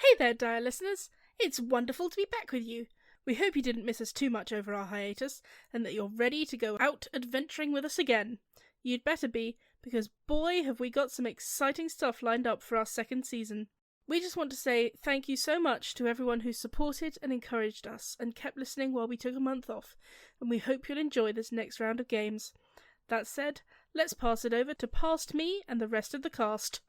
Hey there, Dire listeners. It's wonderful to be back with you. We hope you didn't miss us too much over our hiatus, and that you're ready to go out adventuring with us again. You'd better be, because boy have we got some exciting stuff lined up for our second season. We just want to say thank you so much to everyone who supported and encouraged us and kept listening while we took a month off, and we hope you'll enjoy this next round of games. That said, let's pass it over to Past Me and the rest of the cast.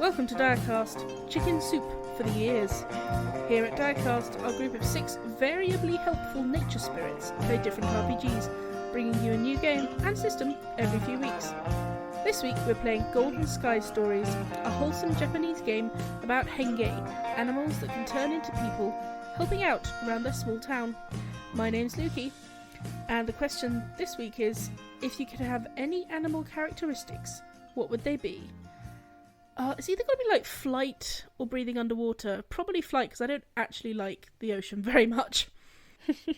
Welcome to Direcast, chicken soup for the ears. Here at Direcast, our group of 6 variably helpful nature spirits play different RPGs, bringing you a new game and system every few weeks. This week we're playing Golden Sky Stories, a wholesome Japanese game about henge, animals that can turn into people, helping out around their small town. My name's Lukey, and the question this week is, if you could have any animal characteristics, what would they be? It's either going to be like flight or breathing underwater. Probably flight, because I don't actually like the ocean very much.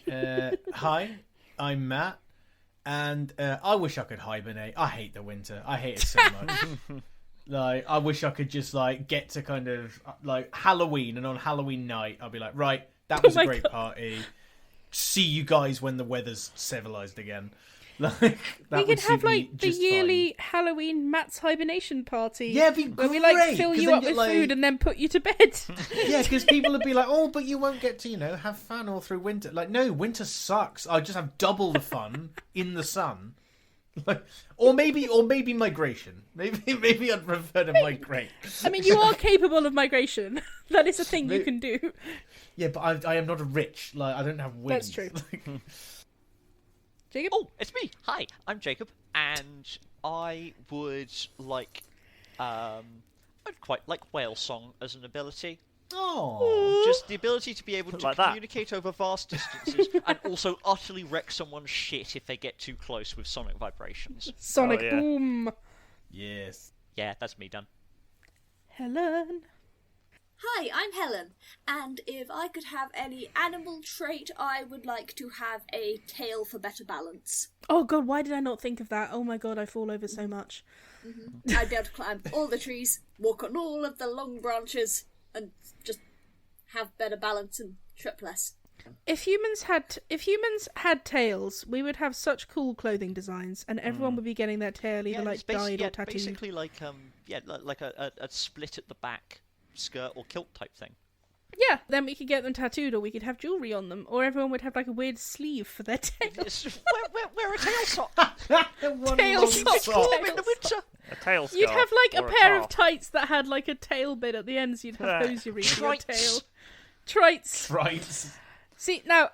Hi, I'm Matt, and I wish I could hibernate. I hate the winter. I hate it so much. I wish I could just get to kind of Halloween, and on Halloween night I'll be like, right, that was a great party. See you guys when the weather's civilized again. We could have the yearly Halloween Matt's hibernation party. Yeah, it'd be great. Where we fill you up with food and then put you to bed. Yeah, because people would be like, oh, but you won't get to, have fun all through winter. No, winter sucks. I just have double the fun in the sun. Or maybe migration. Maybe I'd prefer to migrate. I mean, you are capable of migration. That is a thing you can do. Yeah, but I am not a rich. I don't have wings. That's true. Jacob? Oh, it's me. Hi, I'm Jacob, and I would I'd quite like whale song as an ability. Oh, just the ability to be able to communicate over vast distances, and also utterly wreck someone's shit if they get too close with sonic vibrations. Sonic boom. Yes. Yeah, that's me done. Helen. Hi, I'm Helen, and if I could have any animal trait, I would like to have a tail for better balance. Oh god, why did I not think of that? Oh my god, I fall over so much. Mm-hmm. I'd be able to climb all the trees, walk on all of the long branches, and just have better balance and trip less. If humans had tails, we would have such cool clothing designs, and everyone would be getting their tail either dyed or tattooed. Basically like a split at the back skirt or kilt type thing. Yeah, then we could get them tattooed, or we could have jewellery on them, or everyone would have a weird sleeve for their tail. Wear a tail sock. Tail sock. Warm in the winter. A tail scarf. You'd have a pair of tights that had a tail bit at the end, so you'd have hosiery for your tail. Trites. See now,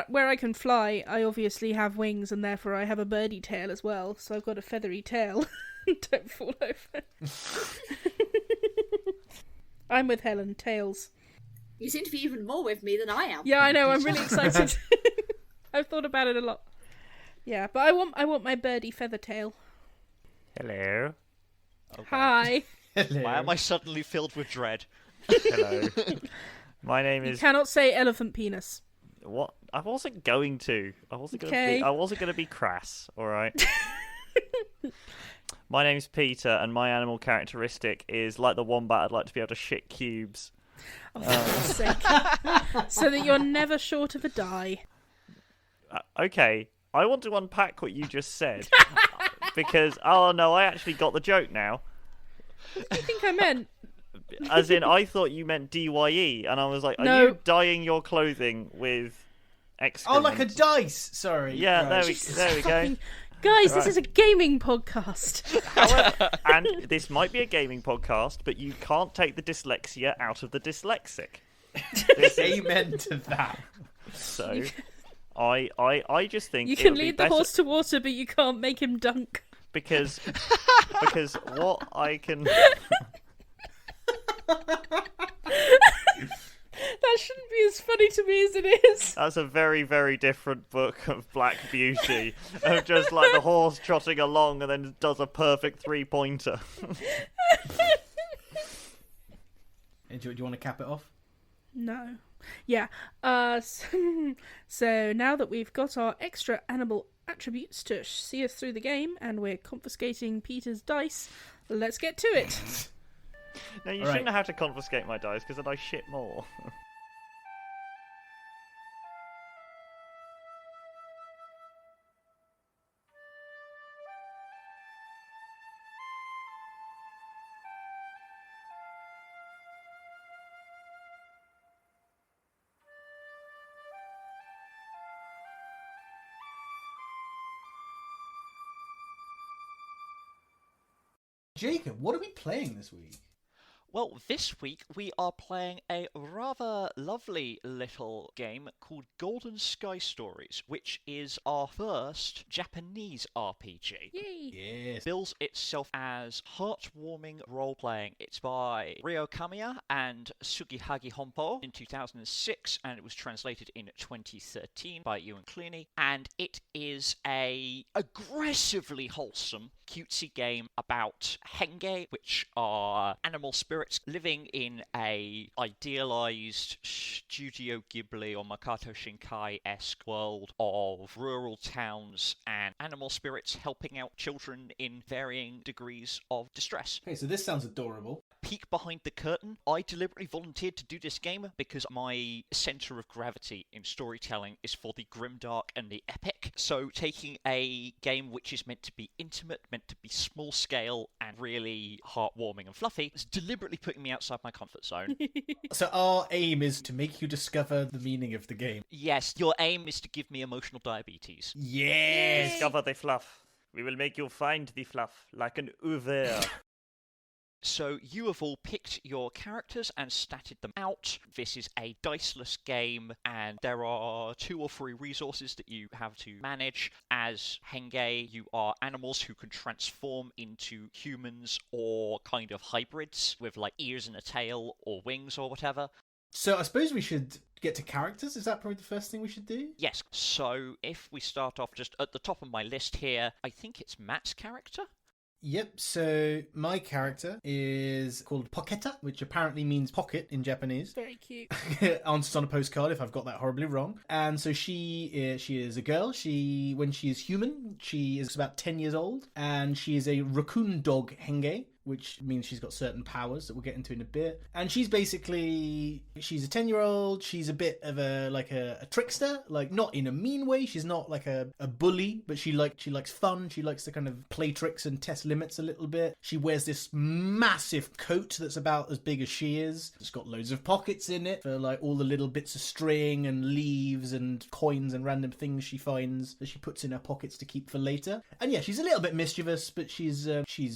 where I can fly, I obviously have wings, and therefore I have a birdie tail as well. So I've got a feathery tail. Don't fall over. I'm with Helen. Tails. You seem to be even more with me than I am. Yeah, I know. I'm really excited. I've thought about it a lot. Yeah, but I want my birdie feather tail. Hello. Okay. Hi. Hello. Why am I suddenly filled with dread? Hello. My name is. You cannot say elephant penis. What? I wasn't going to. I wasn't going to be crass. All right. My name's Peter, and my animal characteristic is like the wombat. I'd like to be able to shit cubes. Oh, for God's sake. So that you're never short of a die. Okay, I want to unpack what you just said. Because, oh no, I actually got the joke now. What do you think I meant? As in, I thought you meant DYE, and I was like, are you dyeing your clothing with excrement? Oh, like a dice! Sorry. Yeah, right. there we go. Guys, This is a gaming podcast. However, and this might be a gaming podcast, but you can't take the dyslexia out of the dyslexic. Amen to that. So, I just think you can lead the horse to water, but you can't make him dunk. Because what I can. That shouldn't be as funny to me as it is. That's a very, very different book of Black Beauty. Of just the horse trotting along and then does a perfect 3-pointer. Do you want to cap it off? No. Yeah. So now that we've got our extra animal attributes to see us through the game, and we're confiscating Peter's dice, let's get to it. No, you All shouldn't right. have to confiscate my dice because then I shit more. Jacob, what are we playing this week? Well, this week we are playing a rather lovely little game called Golden Sky Stories, which is our first Japanese RPG. Yay. Yes. Bills itself as heartwarming role-playing. It's by Ryo Kamiya and Sugihagi Honpo in 2006, and it was translated in 2013 by Ewan Clooney. And it is a aggressively wholesome, cutesy game about henge, which are animal spirits living in a idealized Studio Ghibli or Makoto Shinkai-esque world of rural towns and animal spirits helping out children in varying degrees of distress. Okay, so this sounds adorable. Peek behind the curtain, I deliberately volunteered to do this game because my centre of gravity in storytelling is for the grimdark and the epic. So taking a game which is meant to be intimate, meant to be small scale, and really heartwarming and fluffy, is deliberately putting me outside my comfort zone. So our aim is to make you discover the meaning of the game. Yes, your aim is to give me emotional diabetes. Yes! Discover the fluff. We will make you find the fluff like an ouvert. So you have all picked your characters and statted them out. This is a diceless game, and there are 2 or 3 resources that you have to manage. As henge, you are animals who can transform into humans or kind of hybrids with like ears and a tail or wings or whatever. So I suppose we should get to characters. Is that probably the first thing we should do? Yes, so if we start off just at the top of my list here, I think it's Matt's character. Yep, so my character is called Pocketa, which apparently means pocket in Japanese. Very cute. On a postcard, if I've got that horribly wrong. And so she is a girl. When she is human, she is about 10 years old, and she is a raccoon dog henge, which means she's got certain powers that we'll get into in a bit. And she's a 10-year-old. She's a bit of a trickster, like not in a mean way. She's not like a bully, but she likes fun. She likes to kind of play tricks and test limits a little bit. She wears this massive coat that's about as big as she is. It's got loads of pockets in it for like all the little bits of string and leaves and coins and random things she finds that she puts in her pockets to keep for later. And yeah, she's a little bit mischievous, but she's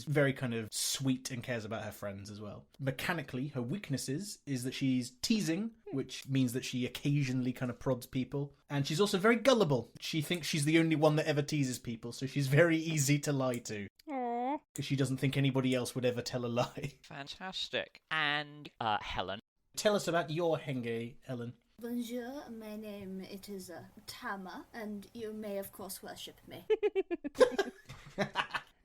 very kind of sweet and cares about her friends as well. Mechanically, her weaknesses is that she's teasing, which means that she occasionally kind of prods people. And she's also very gullible. She thinks she's the only one that ever teases people, so she's very easy to lie to. Aww. Because she doesn't think anybody else would ever tell a lie. Fantastic. And Helen. Tell us about your henge, Helen. Bonjour, my name is Tama, and you may of course worship me.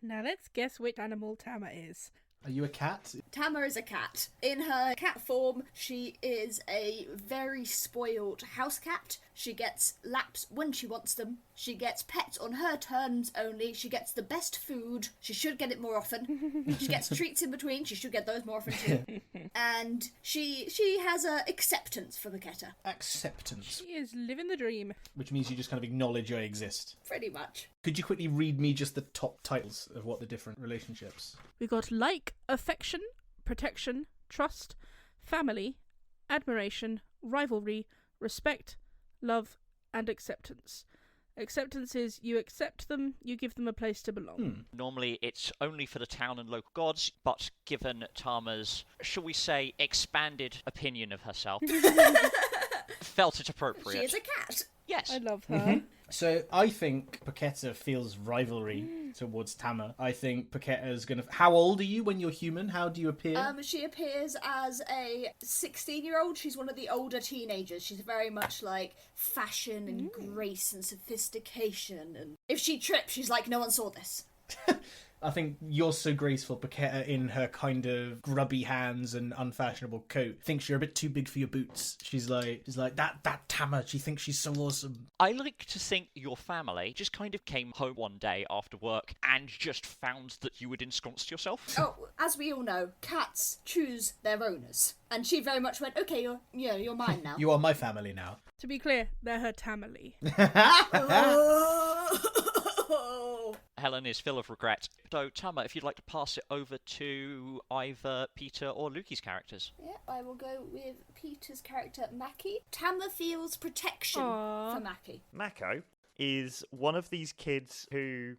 Now let's guess which animal Tama is. Are you a cat? Tama is a cat. In her cat form, she is a very spoiled house cat. She gets laps when she wants them. She gets pets on her terms only. She gets the best food. She should get it more often. She gets treats in between. She should get those more often too. And she has a acceptance for the keta. Acceptance. She is living the dream. Which means you just kind of acknowledge I exist. Pretty much. Could you quickly read me just the top titles of what the different relationships? We got like, affection, protection, trust, family, admiration, rivalry, respect, love, and acceptance. Acceptance is you accept them, you give them a place to belong. Normally it's only for the town and local gods, but given Tama's, shall we say, expanded opinion of herself, felt it appropriate. She is a cat. Yes. I love her. So I think Pocketa feels rivalry towards Tama. I think Pocketa's gonna... How old are you when you're human? How do you appear? She appears as a 16-year-old. She's one of the older teenagers. She's very much like fashion and grace and sophistication. And if she trips, she's like, no one saw this. I think you're so graceful, Paquetta, in her kind of grubby hands and unfashionable coat, thinks you're a bit too big for your boots. She's like that Tama. She thinks she's so awesome. I like to think your family just kind of came home one day after work and just found that you had ensconced yourself. Oh, as we all know, cats choose their owners. And she very much went, okay, you're mine now. You are my family now. To be clear, they're her tamale. Helen is full of regret. So, Tama, if you'd like to pass it over to either Peter or Luki's characters. Yeah, I will go with Peter's character, Maki. Tama feels protection Aww. for Maki. Mako is one of these kids who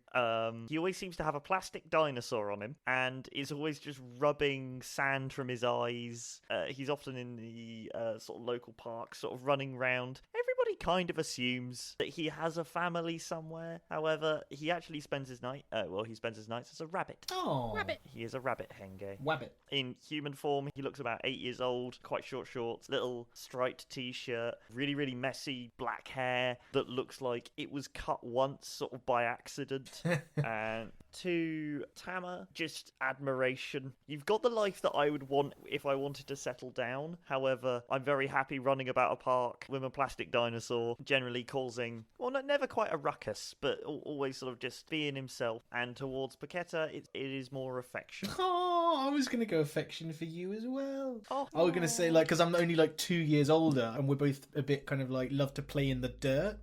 he always seems to have a plastic dinosaur on him and is always just rubbing sand from his eyes. He's often in the sort of local park, sort of running around. Everybody kind of assumes that he has a family somewhere. However, he actually spends his nights as a rabbit. Oh, Rabbit. He is a rabbit henge. Wabbit. In human form, he looks about 8 years old, quite short shorts, little striped t-shirt, really, really messy black hair that looks like it was cut once, sort of by accident. And to Tama, just admiration. You've got the life that I would want if I wanted to settle down. However, I'm very happy running about a park with a plastic dinosaur, generally causing, well, never quite a ruckus, but always sort of just being himself. And towards Paquetta, it is more affection. Oh, I was going to go affection for you as well. Oh. I was going to say, like, because I'm only like 2 years older and we're both a bit kind of like love to play in the dirt.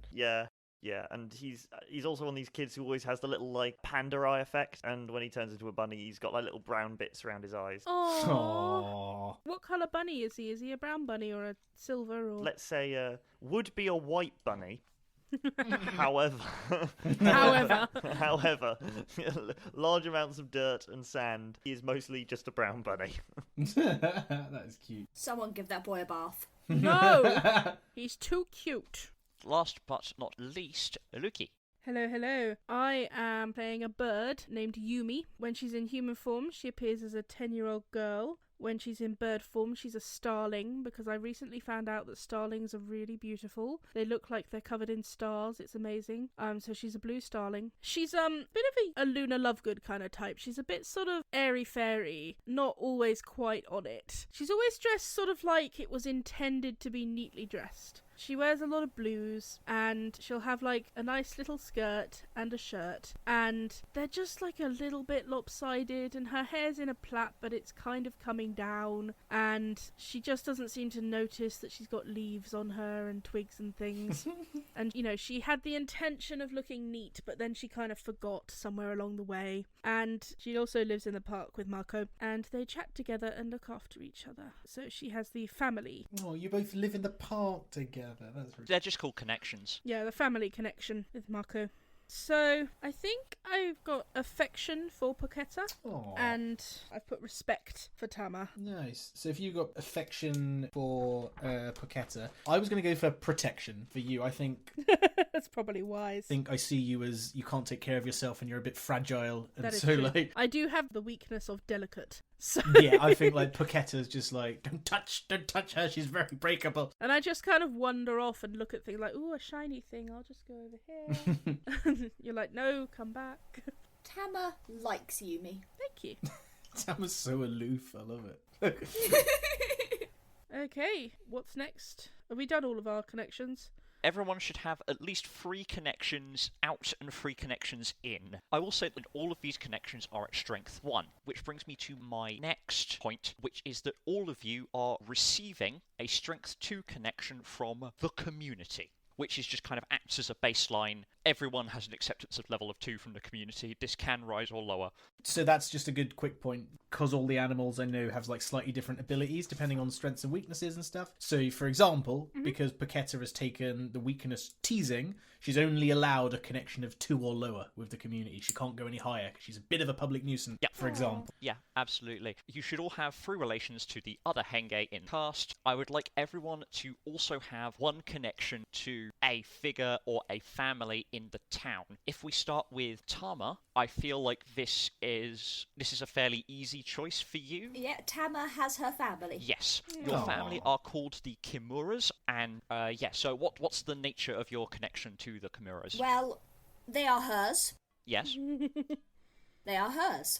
Yeah, and he's also one of these kids who always has the little, like, panda eye effect, and when he turns into a bunny, he's got, like, little brown bits around his eyes. Aww. What colour bunny is he? Is he a brown bunny or a silver or... Let's say, would be a white bunny. However, large amounts of dirt and sand, he is mostly just a brown bunny. That is cute. Someone give that boy a bath. No! He's too cute. Last but not least, Luki. Hello. I am playing a bird named Yumi. When she's in human form, she appears as a 10-year-old girl. When she's in bird form, she's a starling, because I recently found out that starlings are really beautiful. They look like they're covered in stars. It's amazing. So she's a blue starling. She's a bit of a Luna Lovegood kind of type. She's a bit sort of airy-fairy, not always quite on it. She's always dressed sort of like it was intended to be neatly dressed. She wears a lot of blues, and she'll have like a nice little skirt and a shirt, and they're just like a little bit lopsided, and her hair's in a plait, but it's kind of coming down, and she just doesn't seem to notice that she's got leaves on her and twigs and things. And, you know, she had the intention of looking neat, but then she kind of forgot somewhere along the way. And she also lives in the park with Marco, and they chat together and look after each other. So she has the family. Oh, you both live in the park together. That's really... They're just called connections. Yeah, the family connection with Marco. So, I think I've got affection for Paquetta, Aw. and I've put respect for Tama. Nice. So if you got affection for Paquetta, I was going to go for protection for you. I think That's probably wise. I see you as you can't take care of yourself and you're a bit fragile, and That is so true. like I do have the weakness of delicate. So yeah, I think like Paquetta's just like don't touch her. She's very breakable. And I just kind of wander off and look at things like, ooh, a shiny thing. I'll just go over here. You're like, no, come back. Tama likes Yumi. Thank you. Tama's so aloof. I love it. Okay, what's next? Have we done all of our connections? Everyone should have at least 3 connections out and 3 connections in. I will say that all of these connections are at strength 1, which brings me to my next point, which is that all of you are receiving a strength 2 connection from the community, which is just kind of acts as a baseline. Everyone has an acceptance of level of 2 from the community. This can rise or lower. So that's just a good quick point, because all the animals I know have like slightly different abilities depending on strengths and weaknesses and stuff. So for example, because Paquetta has taken the weakness teasing, she's only allowed a connection of 2 or lower with the community. She can't go any higher because she's a bit of a public nuisance, for example. Yeah, absolutely. You should all have 3 relations to the other henge in cast. I would like everyone to also have 1 connection to a figure or a family in the town. If we start with Tama, I feel like this is a fairly easy choice for you. Yeah, Tama has her family. Yes, your family are called the Kimuras, and so what's the nature of your connection to the Kimuras? Well, they are hers. Yes. They are hers.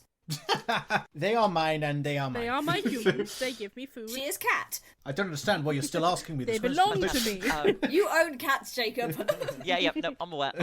They are mine and they are mine. They are my humans. They give me food. She is cat. I don't understand why you're still asking me They this belong question. to me. You own cats, Jacob. Yeah, no, I'm aware.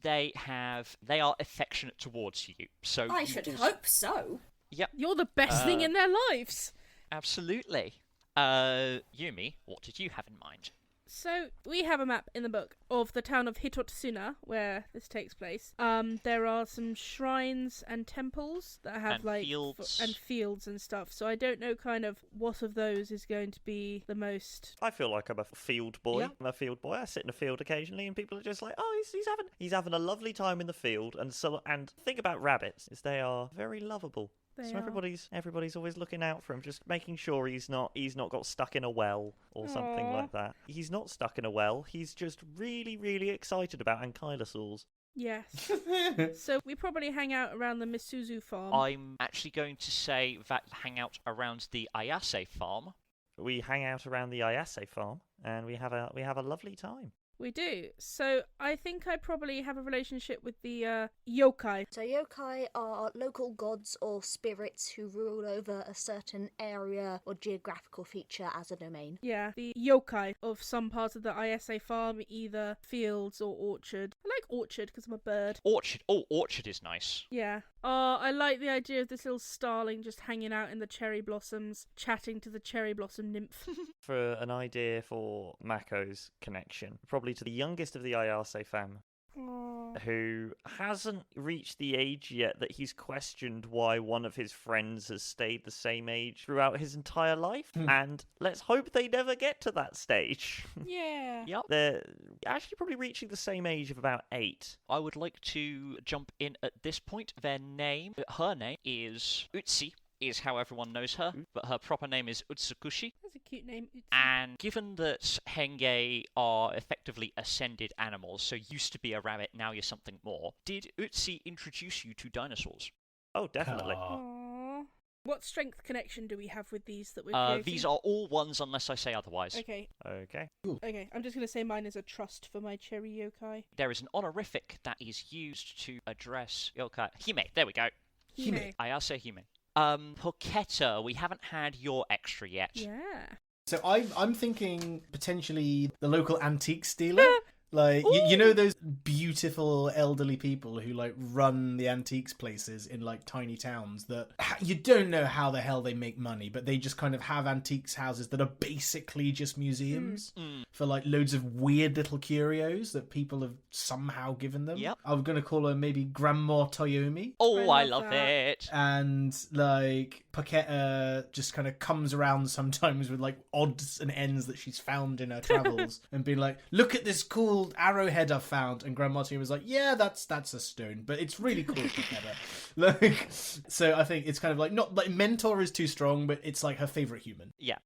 They are affectionate towards you, so I you should also- hope so. Yep, You're the best thing in their lives. absolutely. Yumi, what did you have in mind? So, we have a map in the book of the town of Hitotsuna, where this takes place. There are some shrines and temples that have, And fields. and fields and stuff. So I don't know kind of what of those is going to be the most... I feel like I'm a field boy. Yeah. I'm a field boy. I sit in a field occasionally, and people are just like, "Oh, he's having a lovely time in the field." And think about rabbits, is they are very lovable. They So are. everybody's always looking out for him, just making sure he's not got stuck in a well or something Aw. like that. He's not stuck in a well. He's just really, really excited about ankylosaurs. Yes. So we probably hang out around the Misuzu farm. I'm actually going to say that hang out around the Ayase farm. We hang out around the Ayase farm, and we have a lovely time. We do. So I think I probably have a relationship with the yokai. So yokai are local gods or spirits who rule over a certain area or geographical feature as a domain. Yeah, the yokai of some parts of the ISA farm, either fields or orchard. I like orchard because I'm a bird. Orchard. Oh, orchard is nice. Yeah. I like the idea of this little starling just hanging out in the cherry blossoms, chatting to the cherry blossom nymph. For an idea for Mako's connection, probably to the youngest of the Ayase family, Aww. who hasn't reached the age yet that he's questioned why one of his friends has stayed the same age throughout his entire life. And let's hope they never get to that stage. Yeah. Yep. They're actually probably reaching the same age of about 8. I would like to jump in at this point. Her name is Utsi, is how everyone knows her, but her proper name is Utsukushi. That's a cute name. Utsu. And given that henge are effectively ascended animals, so used to be a rabbit, now you're something more, did Utsi introduce you to dinosaurs? Oh, definitely. Aww. What strength connection do we have with these that we're creating? These are all ones unless I say otherwise. Okay, Okay. I'm just going to say mine is a trust for my cherry yokai. There is an honorific that is used to address yokai. Hime, there we go. Hime. Ayase Hime. Poketa, we haven't had your extra yet. Yeah. So I'm thinking potentially the local antiques dealer. Like, you know those beautiful elderly people who, like, run the antiques places in, like, tiny towns that you don't know how the hell they make money, but they just kind of have antiques houses that are basically just museums for, like, loads of weird little curios that people have somehow given them. Yep. I'm going to call her maybe Grandma Toyomi. Oh, I I love love that. it. And, like, Paketa just kind of comes around sometimes with, like, odds and ends that she's found in her travels and being like, look at this cool arrowhead I've found. And Grandma Tia was like, yeah, that's a stone, but it's really cool, Paketa. Like, so I think it's kind of like, not like mentor is too strong, but it's like her favourite human. Yeah.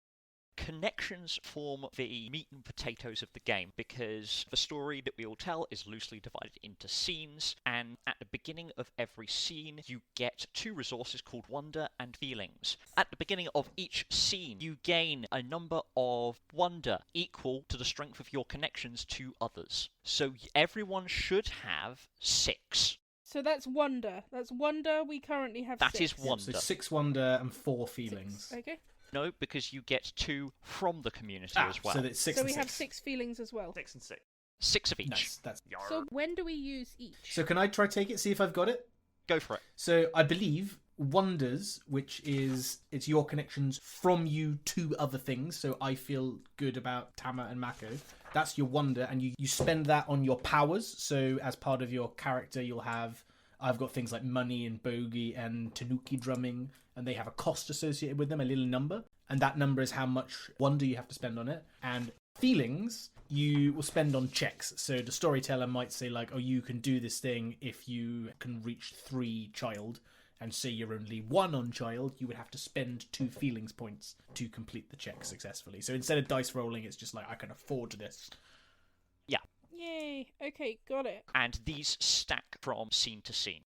Connections form the meat and potatoes of the game because the story that we all tell is loosely divided into scenes, and at the beginning of every scene you get 2 resources called wonder and feelings. At the beginning of each scene you gain a number of wonder equal to the strength of your connections to others. So everyone should have 6. So that's wonder. That's wonder. We currently have That 6. is wonder. So 6 wonder and 4 feelings. 6. Okay. No, because you get 2 from the community as well. So that's 6 So and we 6. have 6 feelings as well. 6 and 6. 6 of each. Nice. That's... So when do we use each? So can I try take it, see if I've got it? Go for it. So I believe wonders, which is it's your connections from you to other things. So I feel good about Tama and Mako. That's your wonder, and you spend that on your powers. So as part of your character, you'll have I've got things like money and bogey and tanuki drumming, and they have a cost associated with them, a little number, and that number is how much wonder you have to spend on it. And feelings you will spend on checks. So the storyteller might say like, oh, you can do this thing if you can reach 3 child, and say you're only 1 on child, you would have to spend 2 feelings points to complete the check successfully. So instead of dice rolling, it's just like, I can afford this. Yay. Okay, got it. And these stack from scene to scene.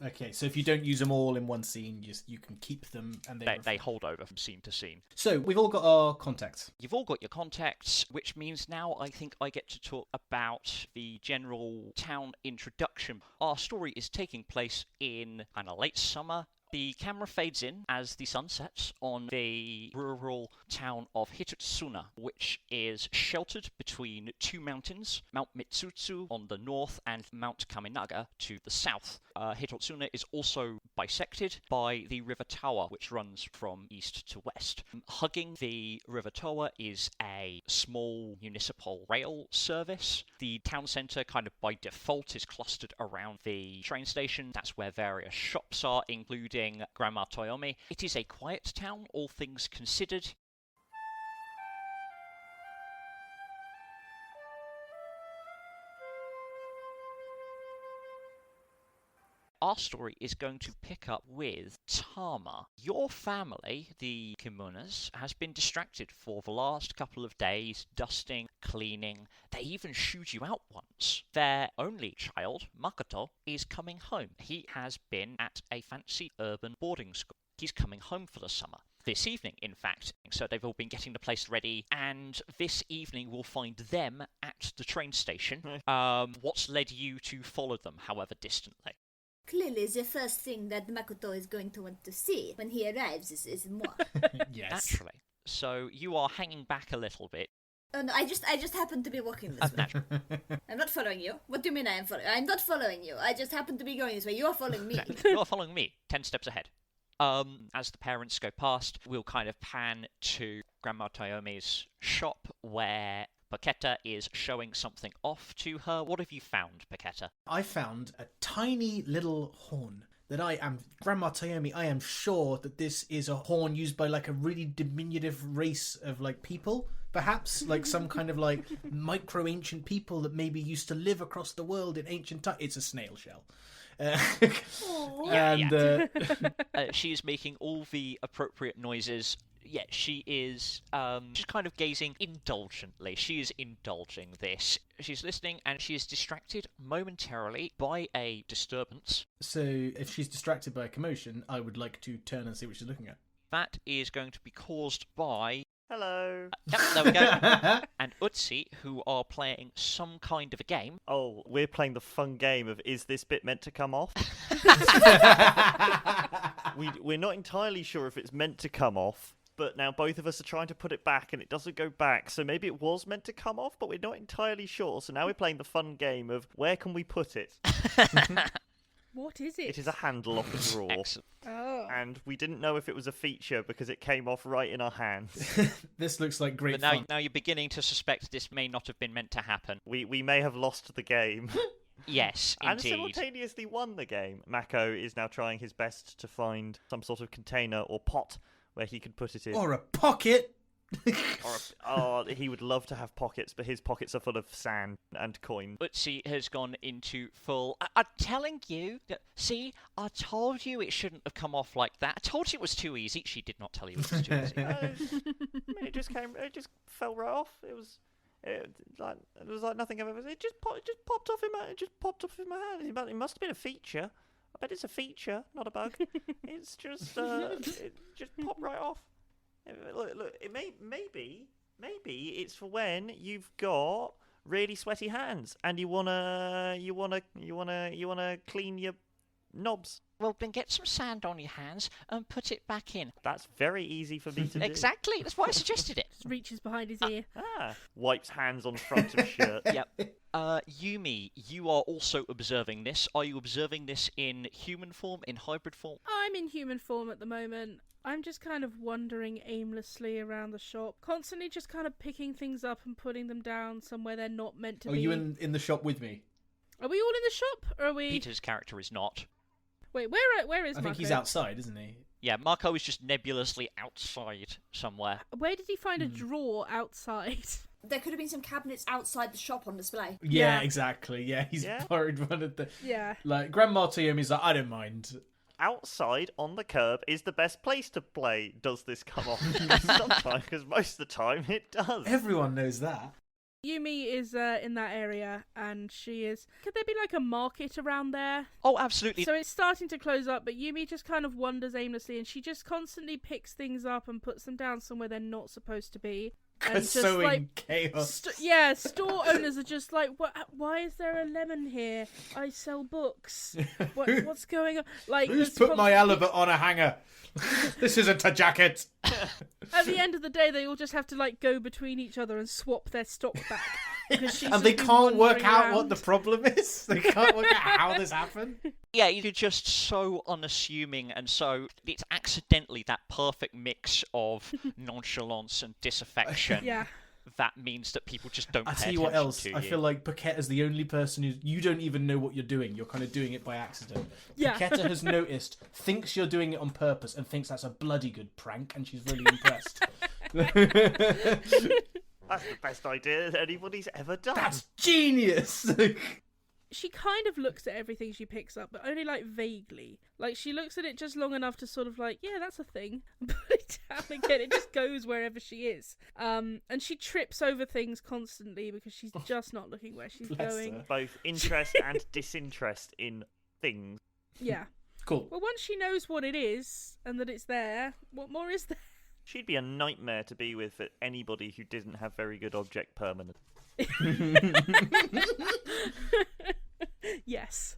Okay, so if you don't use them all in one scene, you can keep them and They hold over from scene to scene. So we've all got our contacts. You've all got your contacts, which means now I think I get to talk about the general town introduction. Our story is taking place in kind of late summer. The camera fades in as the sun sets on the rural town of Hitotsuna, which is sheltered between two mountains, Mount Mitsutsu on the north and Mount Kaminaga to the south. Hitotsuna is also bisected by the River Tawa, which runs from east to west. Hugging the River Tawa is a small municipal rail service. The town centre kind of by default is clustered around the train station. That's where various shops are, including Grandma Toyomi. It is a quiet town, all things considered. Our story is going to pick up with Tama. Your family, the Kimunas, has been distracted for the last couple of days, dusting, cleaning. They even shooed you out once. Their only child, Makoto, is coming home. He has been at a fancy urban boarding school. He's coming home for the summer. This evening, in fact. So they've all been getting the place ready, and this evening we'll find them at the train station. What's led you to follow them, however distantly? Clearly, the first thing that Makoto is going to want to see when he arrives is moi. Yes. Naturally. So you are hanging back a little bit. Oh no, I just happen to be walking this way. Naturally. I'm not following you. What do you mean I am following? I'm not following you. I just happen to be going this way. You are following me. Exactly. You are following me, 10 steps ahead. As the parents go past, we'll kind of pan to Grandma Toyomi's shop where Paqueta is showing something off to her. What have you found, Paqueta? I found a tiny little horn that Grandma Toyomi, I am sure that this is a horn used by like a really diminutive race of like people, perhaps like some kind of like micro-ancient people that maybe used to live across the world in ancient times. It's a snail shell. She is making all the appropriate noises. Yeah, she is she's kind of gazing indulgently. She is indulging this. She's listening and she is distracted momentarily by a disturbance. So if she's distracted by a commotion, I would like to turn and see what she's looking at. That is going to be caused by... Hello. Yep, there we go. And Utsi, who are playing some kind of a game. Oh, we're playing the fun game of is this bit meant to come off? We're not entirely sure if it's meant to come off, but now both of us are trying to put it back and it doesn't go back. So maybe it was meant to come off, but we're not entirely sure. So now we're playing the fun game of where can we put it? What is it? It is a handle off a drawer. Excellent. Oh. And we didn't know if it was a feature because it came off right in our hands. This looks like great But fun. now you're beginning to suspect this may not have been meant to happen. We may have lost the game. Yes, And indeed. simultaneously won the game. Mako is now trying his best to find some sort of container or pot where he can put it in. Or a pocket. He would love to have pockets, but his pockets are full of sand and coin. Utsi has gone into full... I'm telling you... See, I told you it shouldn't have come off like that. I told you it was too easy. She did not tell you it was too easy. It just fell right off. It was like nothing I've ever. It just popped off in my hand. It must have been a feature. I bet it's a feature, not a bug. It's just it just popped right off. Look, it maybe it's for when you've got really sweaty hands and you wanna clean your knobs. Well, then get some sand on your hands and put it back in. That's very easy for me to do. Exactly, that's why I suggested it. Just reaches behind his ear. Wipes hands on front of shirt. Yep. Yumi, you are also observing this. Are you observing this in human form, in hybrid form? I'm in human form at the moment. I'm just kind of wandering aimlessly around the shop, constantly just kind of picking things up and putting them down somewhere they're not meant to Are be. you in the shop with me? Are we all in the shop? Or are we... Peter's character is not. Wait, where is I Marco? think he's outside, isn't he? Yeah, Marco is just nebulously outside somewhere. Where did he find a drawer outside? There could have been some cabinets outside the shop on display. Yeah, exactly. Yeah, he's borrowed one of the... Yeah. Like, Grandma Toyomi's like, I don't mind. Outside on the curb is the best place to play. Does this come off? Sometimes, because most of the time it does. Everyone knows that. Yumi is in that area, and she is... Could there be like a market around there? Oh, absolutely. So it's starting to close up, but Yumi just kind of wanders aimlessly, and she just constantly picks things up and puts them down somewhere they're not supposed to be. And just So like in chaos. store owners are just like, "What? Why is there a lemon here? I sell books. What's going on?" Like, Who's there's put my halibut on a hanger? This isn't a jacket. At the end of the day, they all just have to like go between each other and swap their stock back. Because she's And they just been can't work wandering out what around. the problem is. They can't work out how this happened. Yeah, you're just so unassuming, and so it's accidentally that perfect mix of nonchalance and disaffection. Yeah. That means that people just don't I pay tell you what attention else. to I you. feel like Paquette is the only person who you don't even know what you're doing. You're kind of doing it by accident. Yeah. Paquette has noticed, thinks you're doing it on purpose, and thinks that's a bloody good prank, and she's really impressed. That's the best idea that anybody's ever done. That's genius. She kind of looks at everything she picks up, but only like vaguely. Like she looks at it just long enough to sort of like, yeah, that's a thing. Put it down again. It just goes wherever she is. And she trips over things constantly because she's just not looking where she's Bless going. her. Both interest and disinterest in things. Yeah. Cool. Well, once she knows what it is and that it's there, what more is there? She'd be a nightmare to be with for anybody who didn't have very good object permanence. Yes.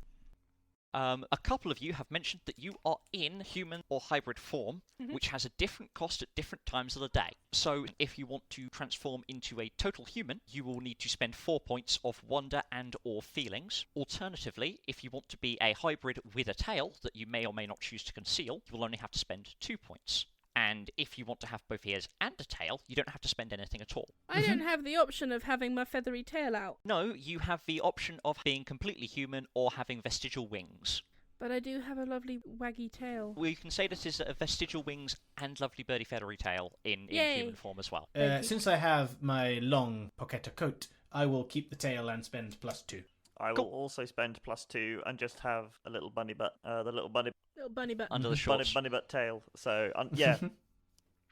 A couple of you have mentioned that you are in human or hybrid form, which has a different cost at different times of the day. So if you want to transform into a total human, you will need to spend 4 points of wonder and or feelings. Alternatively, if you want to be a hybrid with a tail that you may or may not choose to conceal, you will only have to spend 2 points. And if you want to have both ears and a tail, you don't have to spend anything at all. I don't have the option of having my feathery tail out, No, you have the option of being completely human or having vestigial wings. but I do have a lovely waggy tail. We can say that is a vestigial wings and lovely birdie feathery tail in Yay. human form as well. Thank you. Since I have my long Pocket coat, I will keep the tail and spend +2. I will Cool. also spend +2 and just have a little bunny butt, the little bunny Little bunny butt. Under the bunny, shorts. bunny butt tail. So yeah,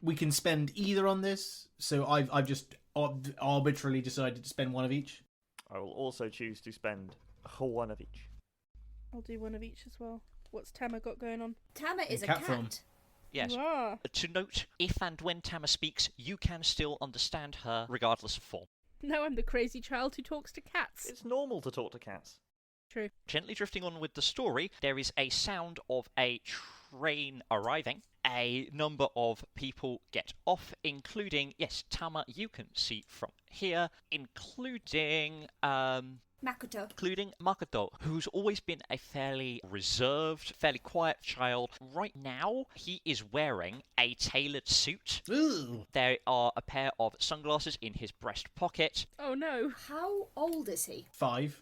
We can spend either on this, so I've just arbitrarily decided to spend one of each. I will also choose to spend one of each. I'll do one of each as well. What's Tama got going on? Tama is a cat cat. form. Yes. You are. To note, if and when Tama speaks, you can still understand her regardless of form. Now I'm the crazy child who talks to cats. It's normal to talk to cats. True. Gently drifting on with the story, there is a sound of a train arriving. A number of people get off, including, yes, Tama, you can see from here, including Makoto, who's always been a fairly reserved, fairly quiet child. Right now, he is wearing a tailored suit. Ooh. There are a pair of sunglasses in his breast pocket. Oh no. How old is he? 5.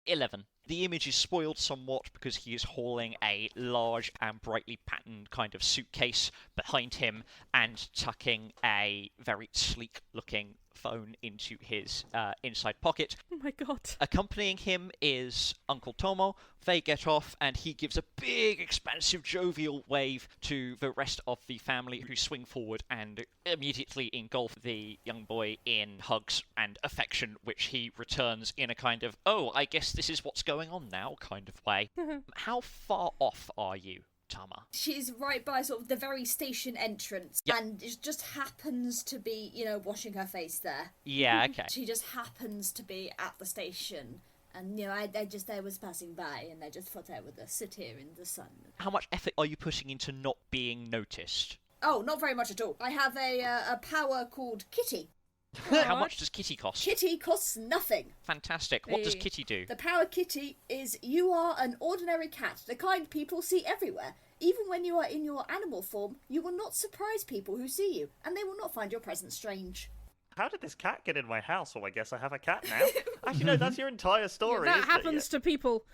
11. The image is spoiled somewhat because he is hauling a large and brightly patterned kind of suitcase behind him and tucking a very sleek-looking phone into his inside pocket. Oh my god. Accompanying him is Uncle Tomo. They get off, and he gives a big, expansive, jovial wave to the rest of the family, who swing forward and immediately engulf the young boy in hugs and affection, which he returns in a kind of, oh, I guess this is what's going on now kind of way. How far off are you, Tama? She's right by sort of the very station entrance, Yep. and it just happens to be, washing her face there. Yeah, okay. She just happens to be at the station, and I was passing by, and I just thought I would sit here in the sun. How much effort are you putting into not being noticed? Oh, not very much at all. I have a power called Kitty. How much does Kitty cost? Kitty costs nothing. Fantastic. What does Hey. Kitty do? The power Kitty is you are an ordinary cat, the kind people see everywhere. Even when you are in your animal form, you will not surprise people who see you, and they will not find your presence strange. How did this cat get in my house? Well, I guess I have a cat now. Actually, no, that's your entire story. That isn't it? happens to people.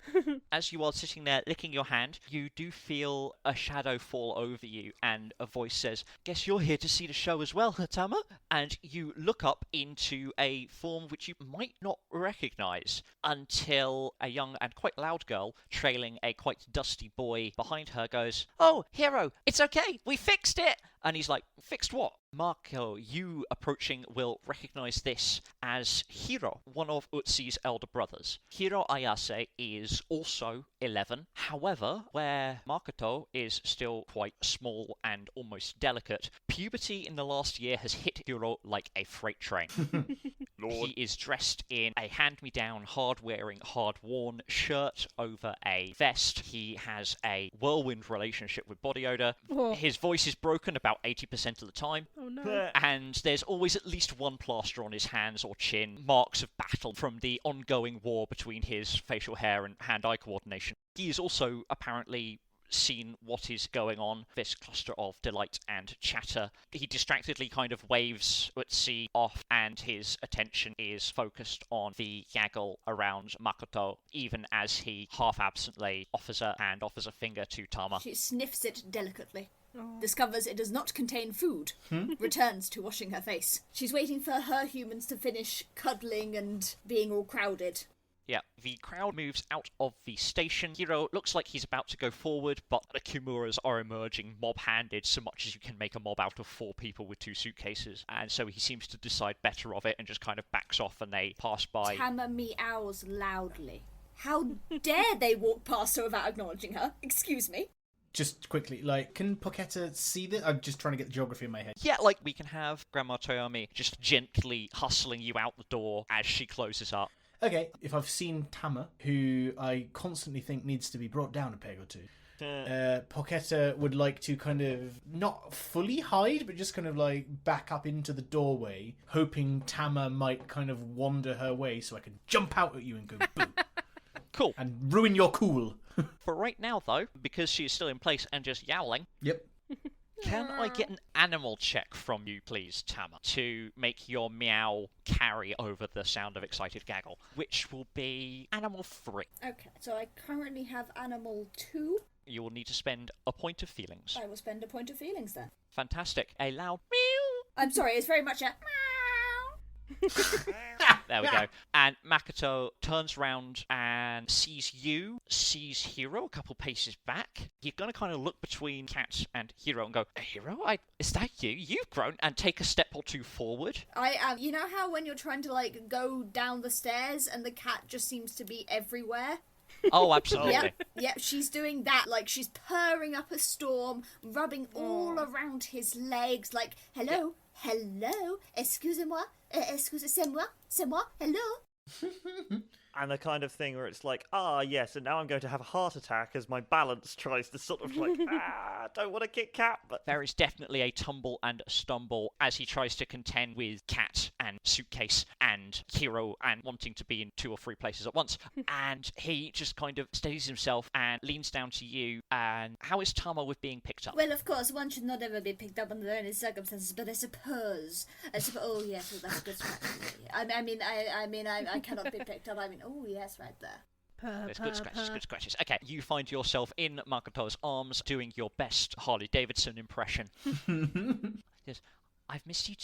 As you are sitting there licking your hand, you do feel a shadow fall over you, and a voice says, "Guess you're here to see the show as well, Tama?" And you look up into a form which you might not recognise until a young and quite loud girl, trailing a quite dusty boy behind her, goes, "Oh, hero, it's okay, we fixed it!" And he's like, Fixed what? Marco, you approaching will recognize this as Hiro, one of Utsu's elder brothers. Hiro Ayase is also 11. However, where Makoto is still quite small and almost delicate, puberty in the last year has hit Hiro like a freight train. Lord. He is dressed in a hand-me-down, hard-wearing, hard-worn shirt over a vest. He has a whirlwind relationship with body odor. Oh. His voice is broken about 80% of the time. Oh no. And there's always at least one plaster on his hands or chin, marks of battle from the ongoing war between his facial hair and hand-eye coordination. He is also apparently seen what is going on, this cluster of delight and chatter. He distractedly kind of waves Utsi off, and his attention is focused on the gaggle around Makoto, even as he half-absently offers a hand, offers a finger to Tama. She sniffs it delicately. Oh. Discovers it does not contain food. Returns to washing her face. She's waiting for her humans to finish cuddling and being all crowded. Yeah, the crowd moves out of the station. Hiro looks like he's about to go forward, but the Kimuras are emerging mob-handed, so much as you can make a mob out of 4 people with 2 suitcases. And so he seems to decide better of it and just kind of backs off, and they pass by. Tama meows loudly. How dare they walk past her without acknowledging her? Excuse me. Just quickly, like, can Poketa see this? I'm just trying to get the geography in my head. Yeah, like we can have Grandma Toyomi just gently hustling you out the door as she closes up. Okay, if I've seen Tama, who I constantly think needs to be brought down a peg or two, Poketa would like to kind of not fully hide, but just kind of like back up into the doorway, hoping Tama might kind of wander her way so I can jump out at you and go boom. Cool. And ruin your cool. For right now, though, because she is still in place and just yowling, Yep. can I get an animal check from you, please, Tama, to make your meow carry over the sound of excited gaggle, which will be animal 3. Okay, so I currently have animal 2. You will need to spend a point of feelings. I will spend a point of feelings then. Fantastic. A loud meow. I'm sorry, it's very much a meow. There we go. And Makoto turns around and sees you, sees Hiro a couple paces back. You're going to kind of look between Cat and Hiro and go, Hiro, is that you? You've grown, and take a step or 2 forward. I am. You know how when you're trying to, like, go down the stairs and the cat just seems to be everywhere? Oh, absolutely. Yep, she's doing that. Like, she's purring up a storm, rubbing all around his legs, like, hello, hello, excusez-moi, c'est moi, hello. And the kind of thing where it's like, yes, and now I'm going to have a heart attack as my balance tries to sort of like, don't want to kick Cat, but... There is definitely a tumble and a stumble as he tries to contend with Cat and Suitcase and Hiro and wanting to be in 2 or 3 places at once. And he just kind of steadies himself and leans down to you. And how is Tama with being picked up? Well, of course, one should not ever be picked up under any circumstances, but I suppose, oh yes, well, that's a good strategy. I cannot be picked up, oh yes, right there. It's good scratches, good scratches. Okay, you find yourself in Makoto's arms doing your best Harley Davidson impression. Yes, I've missed you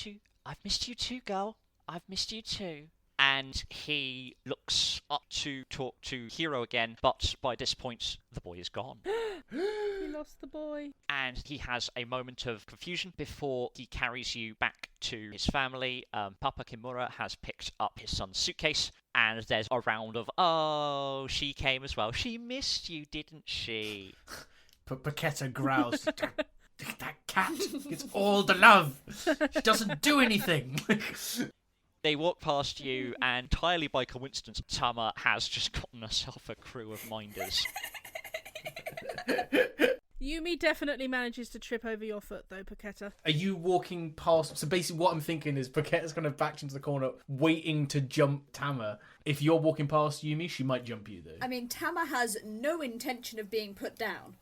too, girl. I've missed you too. And he looks up to talk to Hiro again, but by this point, the boy is gone. He lost the boy. And he has a moment of confusion before he carries you back to his family. Papa Kimura has picked up his son's suitcase, and there's a round of, oh, she came as well. She missed you, didn't she? Poketa growls. That cat gets all the love. She doesn't do anything. They walk past you, and entirely by coincidence, Tama has just gotten herself a crew of minders. Yumi definitely manages to trip over your foot, though, Poketa. Are you walking past... So basically what I'm thinking is Poketa's kind of backed into the corner, waiting to jump Tama. If you're walking past Yumi, she might jump you, though. Tama has no intention of being put down.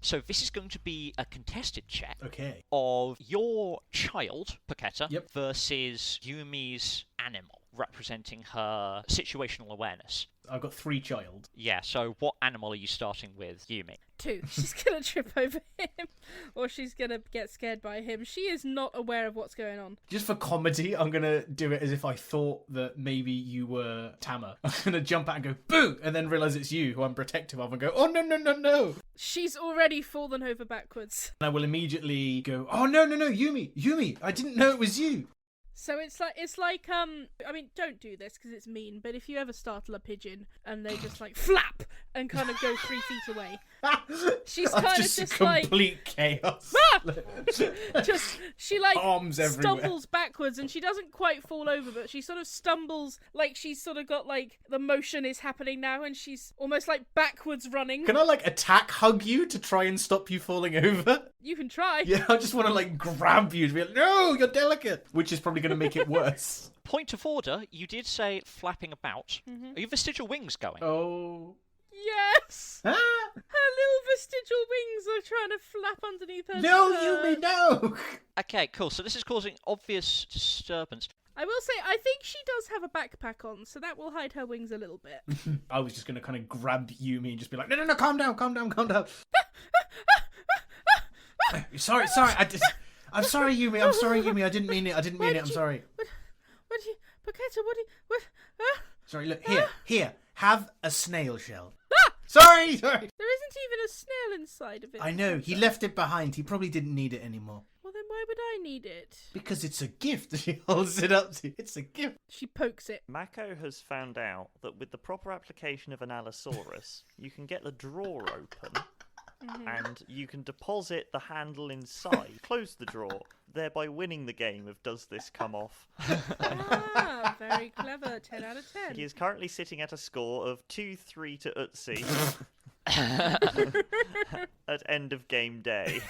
So this is going to be a contested check Okay. of your child, Poketa, Yep. versus Yumi's animal representing her situational awareness. I've got 3 child. Yeah, so what animal are you starting with, Yumi? 2. She's gonna trip over him, or she's gonna get scared by him. She is not aware of what's going on. Just for comedy, I'm going to do it as if I thought that maybe you were Tama. I'm going to jump out and go, boo! And then realise it's you who I'm protective of and go, oh, no, no, no, no! She's already fallen over backwards. And I will immediately go, oh, no, no, no, Yumi, I didn't know it was you. So it's like I mean, don't do this because it's mean, but if you ever startle a pigeon and they just like flap and kind of go 3 feet away, she's kind of just complete chaos. She like arms everywhere. stumbles backwards and she doesn't quite fall over, but she sort of stumbles like she's sort of got like the motion is happening now and she's almost like backwards running. Can I like attack hug you to try and stop you falling over? You can try. Yeah, I just want to like grab you to be like, no, you're delicate, which is probably going to make it worse. Point of order, you did say flapping about. Mm-hmm. Are your vestigial wings going? Oh. Yes! Ah! Her little vestigial wings are trying to flap underneath her No, shirt. Yumi, no! Okay, cool. So this is causing obvious disturbance. I will say, I think she does have a backpack on, so that will hide her wings a little bit. I was just going to kind of grab Yumi and just be like, no, no, no, calm down. Sorry, I'm sorry, Yumi, I didn't mean it, I'm sorry. Sorry, look, here, have a snail shell. Sorry! There isn't even a snail inside of it. I know, he left it behind, he probably didn't need it anymore. Well, then why would I need it? Because it's a gift. She holds it up to. It's a gift. She pokes it. Mako has found out that with the proper application of an Allosaurus, you can get the drawer open and you can deposit the handle inside, close the drawer, thereby winning the game of Does This Come Off? Ah, very clever. 10 out of 10. He is currently sitting at a score of 2-3 to Utsi at end of game day.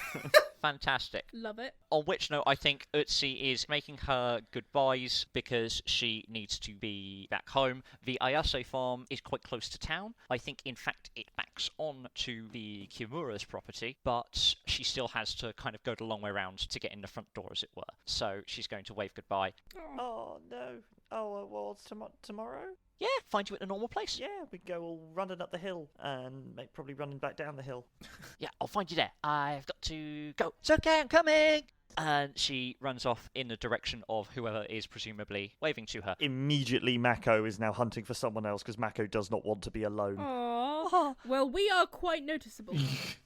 Fantastic. Love it. On which note, I think Utsi is making her goodbyes because she needs to be back home. The Ayase farm is quite close to town. I think, in fact, it backs on to the Kimura's property, but she still has to kind of go the long way around to get in the front door, as it were. So she's going to wave goodbye. Oh, no. Oh, well, it's tomorrow? Yeah, find you at a normal place. Yeah, we go all running up the hill and probably running back down the hill. Yeah, I'll find you there. I've got to go. It's okay, I'm coming! And she runs off in the direction of whoever is presumably waving to her. Immediately, Mako is now hunting for someone else because Mako does not want to be alone. Aww. Well, we are quite noticeable.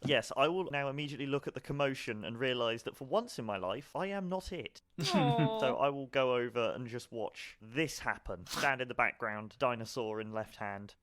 Yes, I will now immediately look at the commotion and realise that for once in my life, I am not it. Aww. So I will go over and just watch this happen. Stand in the background, dinosaur in left hand.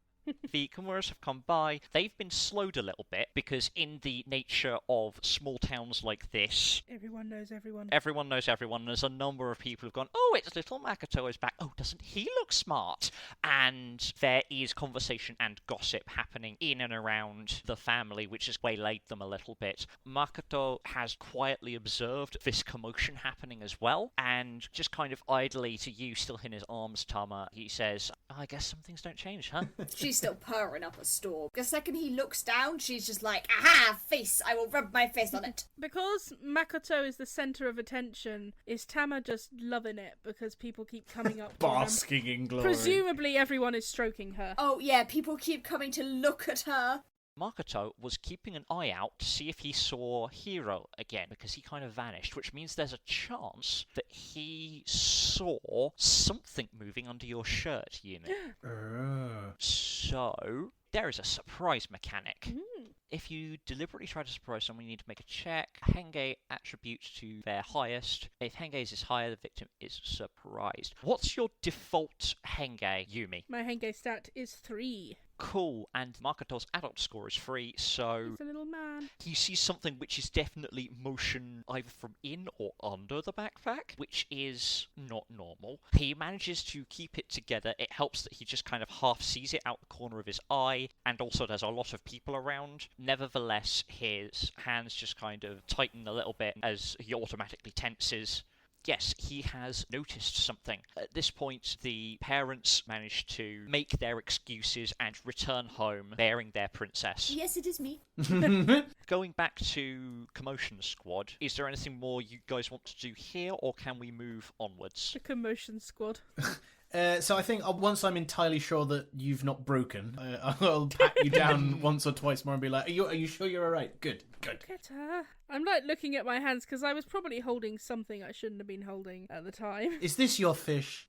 The Kimuras have come by. They've been slowed a little bit because in the nature of small towns like this, Everyone knows everyone. everyone knows everyone. There's a number of people who've gone, oh, it's little Makoto is back. Oh, doesn't he look smart? And there is conversation and gossip happening in and around the family, which has waylaid them a little bit. Makoto has quietly observed this commotion happening as well, and just kind of idly to you, still in his arms, Tama, he says, I guess some things don't change, huh? She's still purring up a storm. The second he looks down, she's just like, aha, face, I will rub my face on it. Because Makoto is the centre of attention, is Tama just loving it because people keep coming up to them? Basking in glory. Presumably everyone is stroking her. Oh yeah, people keep coming to look at her. Makoto was keeping an eye out to see if he saw Hiro again, because he kind of vanished, which means there's a chance that he saw something moving under your shirt, Yumi. So, there is a surprise mechanic. If you deliberately try to surprise someone, you need to make a check. Henge attribute to their highest. If Henge's is higher, the victim is surprised. What's your default Henge, Yumi? My henge stat is 3. Cool, and Makoto's adult score is 3, so He's a little man. he sees something which is definitely motion either from in or under the backpack, which is not normal. He manages to keep it together. It helps that he just kind of half sees it out the corner of his eye, and also there's a lot of people around. Nevertheless, his hands just kind of tighten a little bit as he automatically tenses. Yes, he has noticed something. At this point, the parents manage to make their excuses and return home bearing their princess. Yes, it is me. Going back to Commotion Squad, is there anything more you guys want to do here, or can we move onwards? The commotion squad. So I think once I'm entirely sure that you've not broken, I'll pat you down once or twice more and be like, are you sure you're alright? Good. Get her. I'm like looking at my hands because I was probably holding something I shouldn't have been holding at the time. Is this your fish?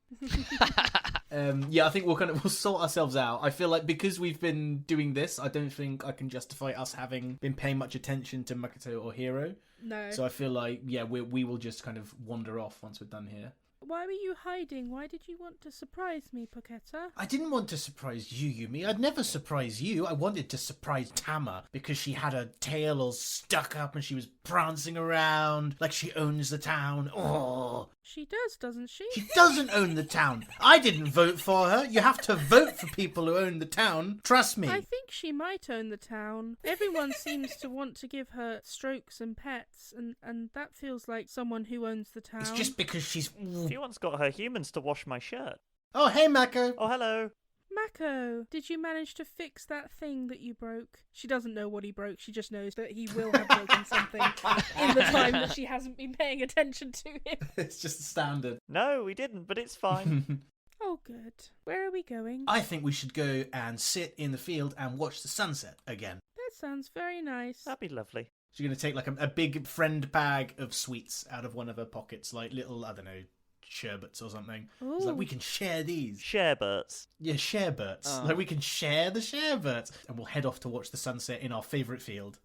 Yeah, I think we'll sort ourselves out. I feel like because we've been doing this, I don't think I can justify us having been paying much attention to Makoto or Hiro. No. So I feel like, yeah, we will just kind of wander off once we're done here. Why were you hiding? Why did you want to surprise me, Poketa? I didn't want to surprise you, Yumi. I'd never surprise you. I wanted to surprise Tama because she had her tail all stuck up and she was prancing around like she owns the town. Oh. She does, doesn't she? She doesn't own the town. I didn't vote for her. You have to vote for people who own the town. Trust me. I think she might own the town. Everyone seems to want to give her strokes and pets, and that feels like someone who owns the town. It's just because she's... She once got her humans to wash my shirt. Oh, hey, Mako. Oh, hello. Mako, did you manage to fix that thing that you broke? She doesn't know what he broke, she just knows that he will have broken something in the time that she hasn't been paying attention to him. It's just standard. No, we didn't, but it's fine. Oh, good. Where are we going? I think we should go and sit in the field and watch the sunset again. That sounds very nice. That'd be lovely. She's going to take like a big friend bag of sweets out of one of her pockets, like little, I don't know, sherbets or something. It's like, we can share these. Sharebirds. Yeah, sharebirds. Like, we can share the sharebirds. And we'll head off to watch the sunset in our favourite field.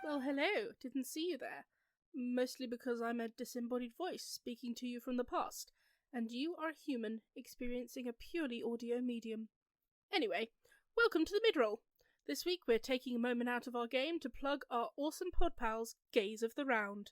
Well, hello. Didn't see you there. Mostly because I'm a disembodied voice speaking to you from the past, and you are human experiencing a purely audio medium. Anyway, welcome to the midroll. This week we're taking a moment out of our game to plug our awesome pod pals, Gaze of the Round.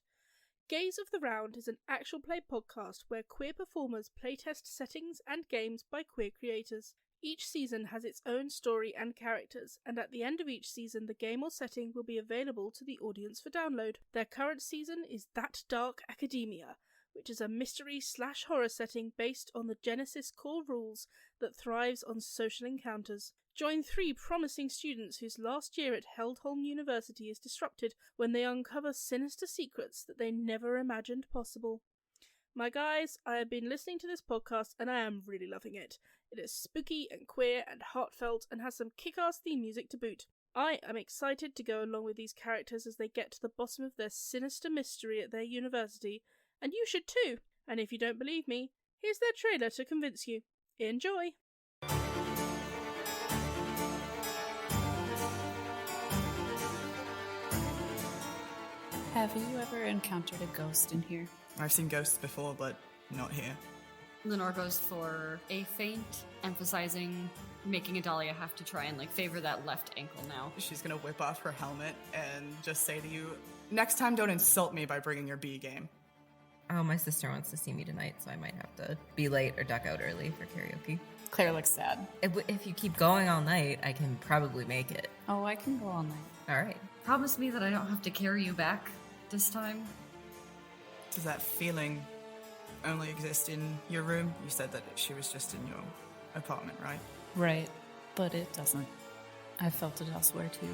Gaze of the Round is an actual play podcast where queer performers playtest settings and games by queer creators. Each season has its own story and characters, and at the end of each season the game or setting will be available to the audience for download. Their current season is That Dark Academia, which is a mystery/horror setting based on the Genesis core rules that thrives on social encounters. Join 3 promising students whose last year at Heldholm University is disrupted when they uncover sinister secrets that they never imagined possible. My guys, I have been listening to this podcast and I am really loving it. It is spooky and queer and heartfelt and has some kick-ass theme music to boot. I am excited to go along with these characters as they get to the bottom of their sinister mystery at their university, and you should too. And if you don't believe me, here's their trailer to convince you. Enjoy! Have you ever encountered a ghost in here? I've seen ghosts before, but not here. Lenore goes for a feint, emphasizing making Adalia have to try and favor that left ankle now. She's gonna whip off her helmet and just say to you, next time don't insult me by bringing your B game. Oh, my sister wants to see me tonight, so I might have to be late or duck out early for karaoke. Claire looks sad. If you keep going all night, I can probably make it. Oh, I can go all night. All right. Promise me that I don't have to carry you back this time. Does that feeling only exist in your room? You said that she was just in your apartment, right? Right, but it doesn't. I've felt it elsewhere too.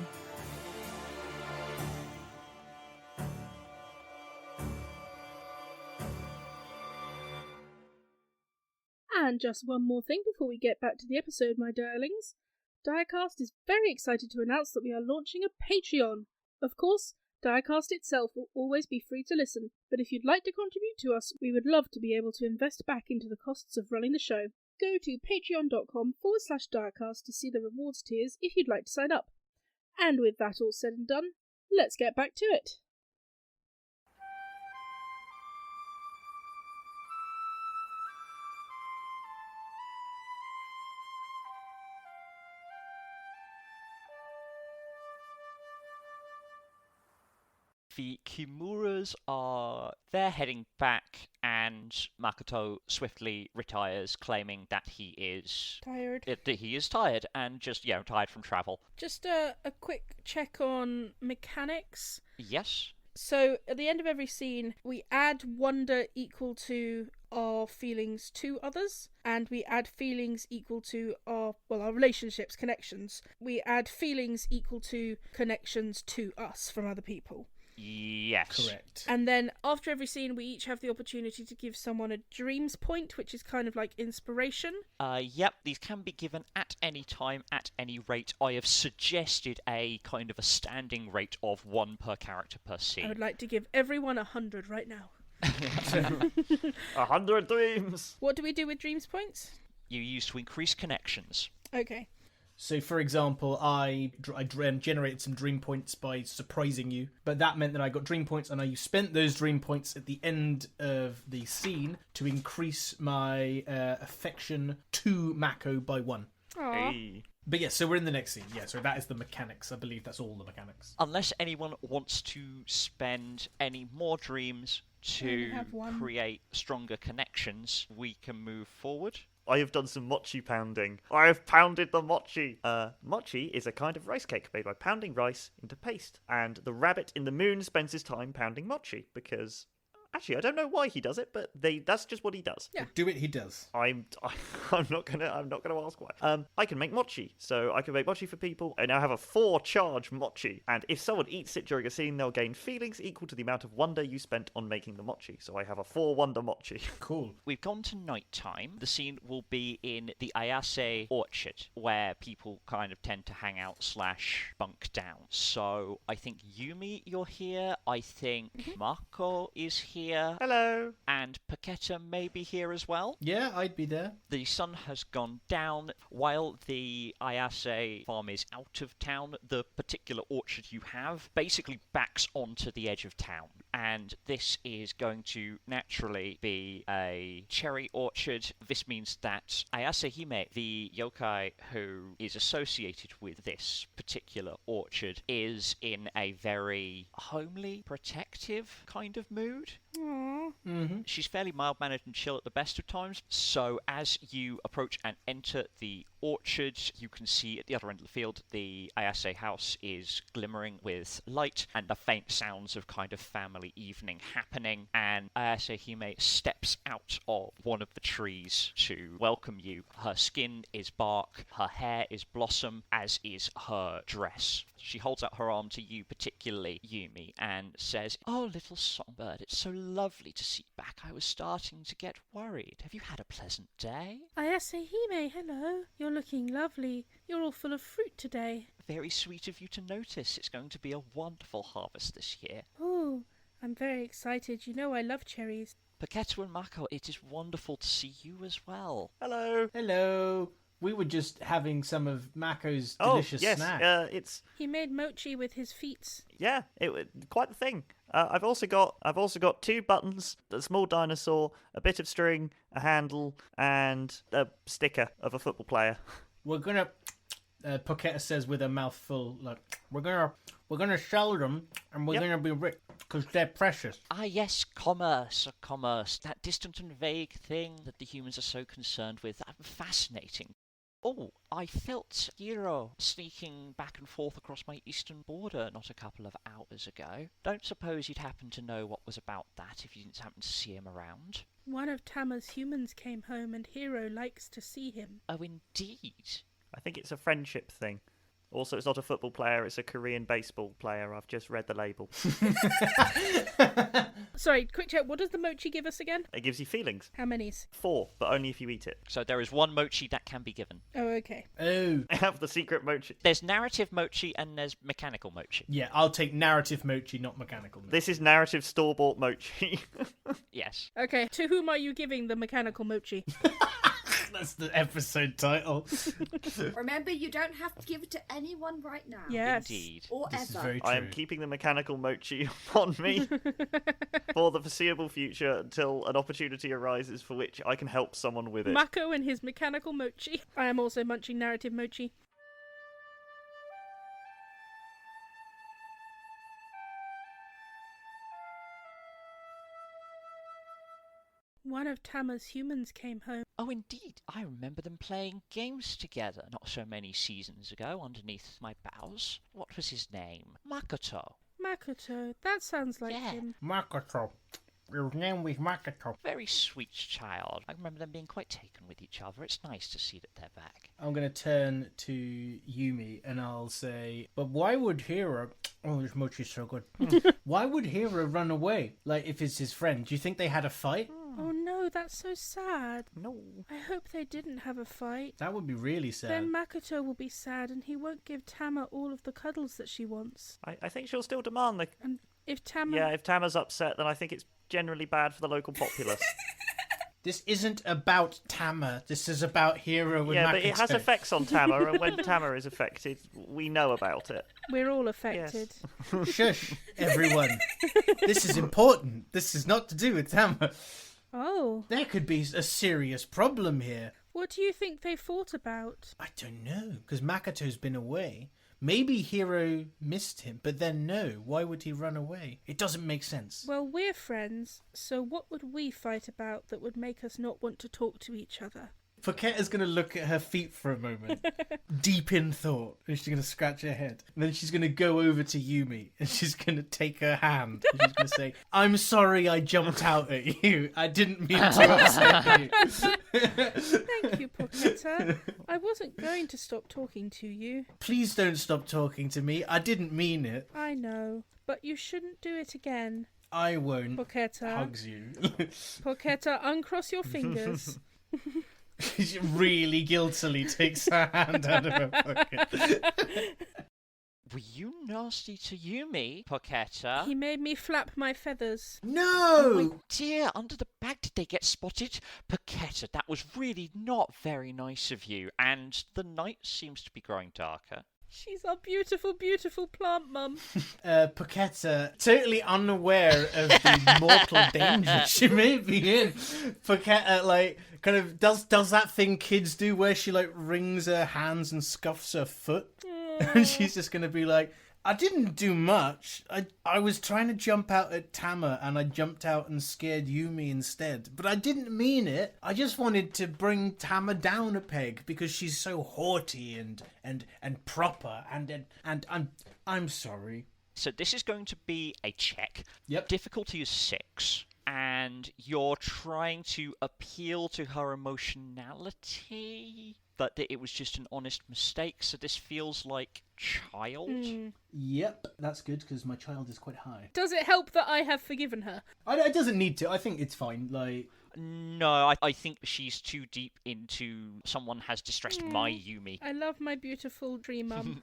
And just one more thing before we get back to the episode, my darlings. Direcast is very excited to announce that we are launching a Patreon. Of course, Direcast itself will always be free to listen, but if you'd like to contribute to us, we would love to be able to invest back into the costs of running the show. Go to patreon.com/Direcast to see the rewards tiers if you'd like to sign up. And with that all said and done, let's get back to it. The Kimuras they're heading back, and Makoto swiftly retires, claiming that he is Tired. He is tired and just, tired from travel. Just a quick check on mechanics. Yes. So at the end of every scene, we add wonder equal to our feelings to others, and we add feelings equal to our relationships, connections. We add feelings equal to connections to us from other people. Yes. Correct. And then after every scene, we each have the opportunity to give someone a dreams point, which is kind of like inspiration. Yep, these can be given at any time, at any rate. I have suggested a kind of a standing rate of 1 per character per scene. I would like to give everyone 100 right now. 100 dreams! What do we do with dreams points? You use to increase connections. Okay. So, for example, I generated some dream points by surprising you, but that meant that I got dream points, and I spent those dream points at the end of the scene to increase my affection to Mako by 1. Aww. Hey. But yes, so we're in the next scene. Yeah, so that is the mechanics. I believe that's all the mechanics. Unless anyone wants to spend any more dreams to create stronger connections, we can move forward. I have done some mochi pounding. I have pounded the mochi. Mochi is a kind of rice cake made by pounding rice into paste. And the rabbit in the moon spends his time pounding mochi because... Actually, I don't know why he does it, but that's just what he does. Yeah. Do it, he does. I'm not gonna ask why. I can make mochi, so I can make mochi for people. I now have a 4-charge mochi, and if someone eats it during a scene, they'll gain feelings equal to the amount of wonder you spent on making the mochi. So I have a 4-wonder mochi. Cool. We've gone to nighttime. The scene will be in the Ayase orchard, where people kind of tend to hang out / bunk down. So I think Yumi, you're here. I think Mako is here. Hello. And Paketa may be here as well. Yeah, I'd be there. The sun has gone down. While the Ayase farm is out of town, the particular orchard you have basically backs onto the edge of town. And this is going to naturally be a cherry orchard. This means that Ayase Hime, the yokai who is associated with this particular orchard, is in a very homely, protective kind of mood. Aww. Mm-hmm. She's fairly mild-mannered and chill at the best of times, so as you approach and enter the orchard, you can see at the other end of the field the Ayase house is glimmering with light and the faint sounds of kind of family evening happening, and Ayase Hime steps out of one of the trees to welcome you. Her skin is bark, her hair is blossom, as is her dress. She holds out her arm to you, particularly Yumi, and says, "Oh, little songbird, it's so lovely to see you back. I was starting to get worried. Have you had a pleasant day?" Ayase Hime, hello. You're looking lovely. You're all full of fruit today. Very sweet of you to notice. It's going to be a wonderful harvest this year. Oh, I'm very excited. You know I love cherries. Paketu and Mako, it is wonderful to see you as well. Hello. Hello. We were just having some of Mako's delicious snack. It's He made mochi with his feet. yeah, quite the thing. I've also got 2 buttons, a small dinosaur, a bit of string, a handle, and a sticker of a football player. We're gonna. Paketa says with a mouthful, like, we're gonna sell them, and we're gonna be rich because they're precious. Ah, yes, commerce. That distant and vague thing that the humans are so concerned with. Fascinating. Oh, I felt Hiro sneaking back and forth across my eastern border not a couple of hours ago. Don't suppose you'd happen to know what was about that if you didn't happen to see him around? One of Tama's humans came home and Hiro likes to see him. Oh, indeed. I think it's a friendship thing. Also, it's not a football player, it's a Korean baseball player. I've just read the label. Sorry, quick check. What does the mochi give us again? It gives you feelings. How many's? 4, but only if you eat it. So there is 1 mochi that can be given. Oh, okay. Oh. I have the secret mochi. There's narrative mochi and there's mechanical mochi. Yeah, I'll take narrative mochi, not mechanical mochi. This is narrative store-bought mochi. Yes. Okay, to whom are you giving the mechanical mochi? That's the episode title. Remember, you don't have to give it to anyone right now. Yes. Indeed. Or This is ever. very true. I am keeping the mechanical mochi on me for the foreseeable future until an opportunity arises for which I can help someone with it. Mako and his mechanical mochi. I am also munching narrative mochi. One of Tama's humans came home. Oh, indeed. I remember them playing games together not so many seasons ago underneath my boughs. What was his name? Makoto. Makoto, that sounds like Yeah. him. Makoto. His name was Makoto. Very sweet child. I remember them being quite taken with each other. It's nice to see that they're back. I'm going to turn to Yumi and I'll say, but why would Hiro... Oh, this Mochi's so good. Why would Hiro run away? Like, if it's his friend. Do you think they had a fight? Oh no, that's so sad. No. I hope they didn't have a fight. That would be really sad. Then Makoto will be sad and he won't give Tama all of the cuddles that she wants. I think she'll still demand the... And if Tama... Yeah, if Tama's upset, then I think it's generally bad for the local populace. This isn't about Tama. This is about Hiro and Yeah, Makoto. but it has effects on Tama, and when Tama is affected, we know about it. We're all affected. Shush, everyone. This is important. This is not to do with Tama. Oh. There could be a serious problem here. What do you think they fought about? I don't know, because Makoto's been away. Maybe Hiro missed him, but then no. Why would he run away? It doesn't make sense. Well, we're friends, so what would we fight about that would make us not want to talk to each other? Poketta's going to look at her feet for a moment, deep in thought, and she's going to scratch her head. And then she's going to go over to Yumi, and she's going to take her hand, and she's going to say, I'm sorry I jumped out at you. I didn't mean to upset you. Thank you, Poketta. I wasn't going to stop talking to you. Please don't stop talking to me. I didn't mean it. I know, but you shouldn't do it again. I won't. Poketta. Hugs you. Poketta, uncross your fingers. She really guiltily takes her hand out of her pocket. Were you nasty to Yumi, Poketta? He made me flap my feathers. Oh No! my dear, under the bag did they get spotted? Poketta, that was really not very nice of you, and the night seems to be growing darker. She's our beautiful, beautiful plant mum. Poketta, totally unaware of the mortal danger she may be in. Poketta, like, kind of does that thing kids do where she, like, wrings her hands and scuffs her foot? And she's just going to be like, I didn't do much. I was trying to jump out at Tama and I jumped out and scared Yumi instead. But I didn't mean it. I just wanted to bring Tama down a peg because she's so haughty and proper and I'm sorry. So this is going to be a check. Yep. Difficulty is 6. And you're trying to appeal to her emotionality, that it was just an honest mistake, so this feels like child. Yep, that's good because my child is quite high. Does it help that I have forgiven her? It doesn't need to. I think it's fine. Like, No, I think she's too deep into someone has distressed my Yumi. I love my beautiful tree mum.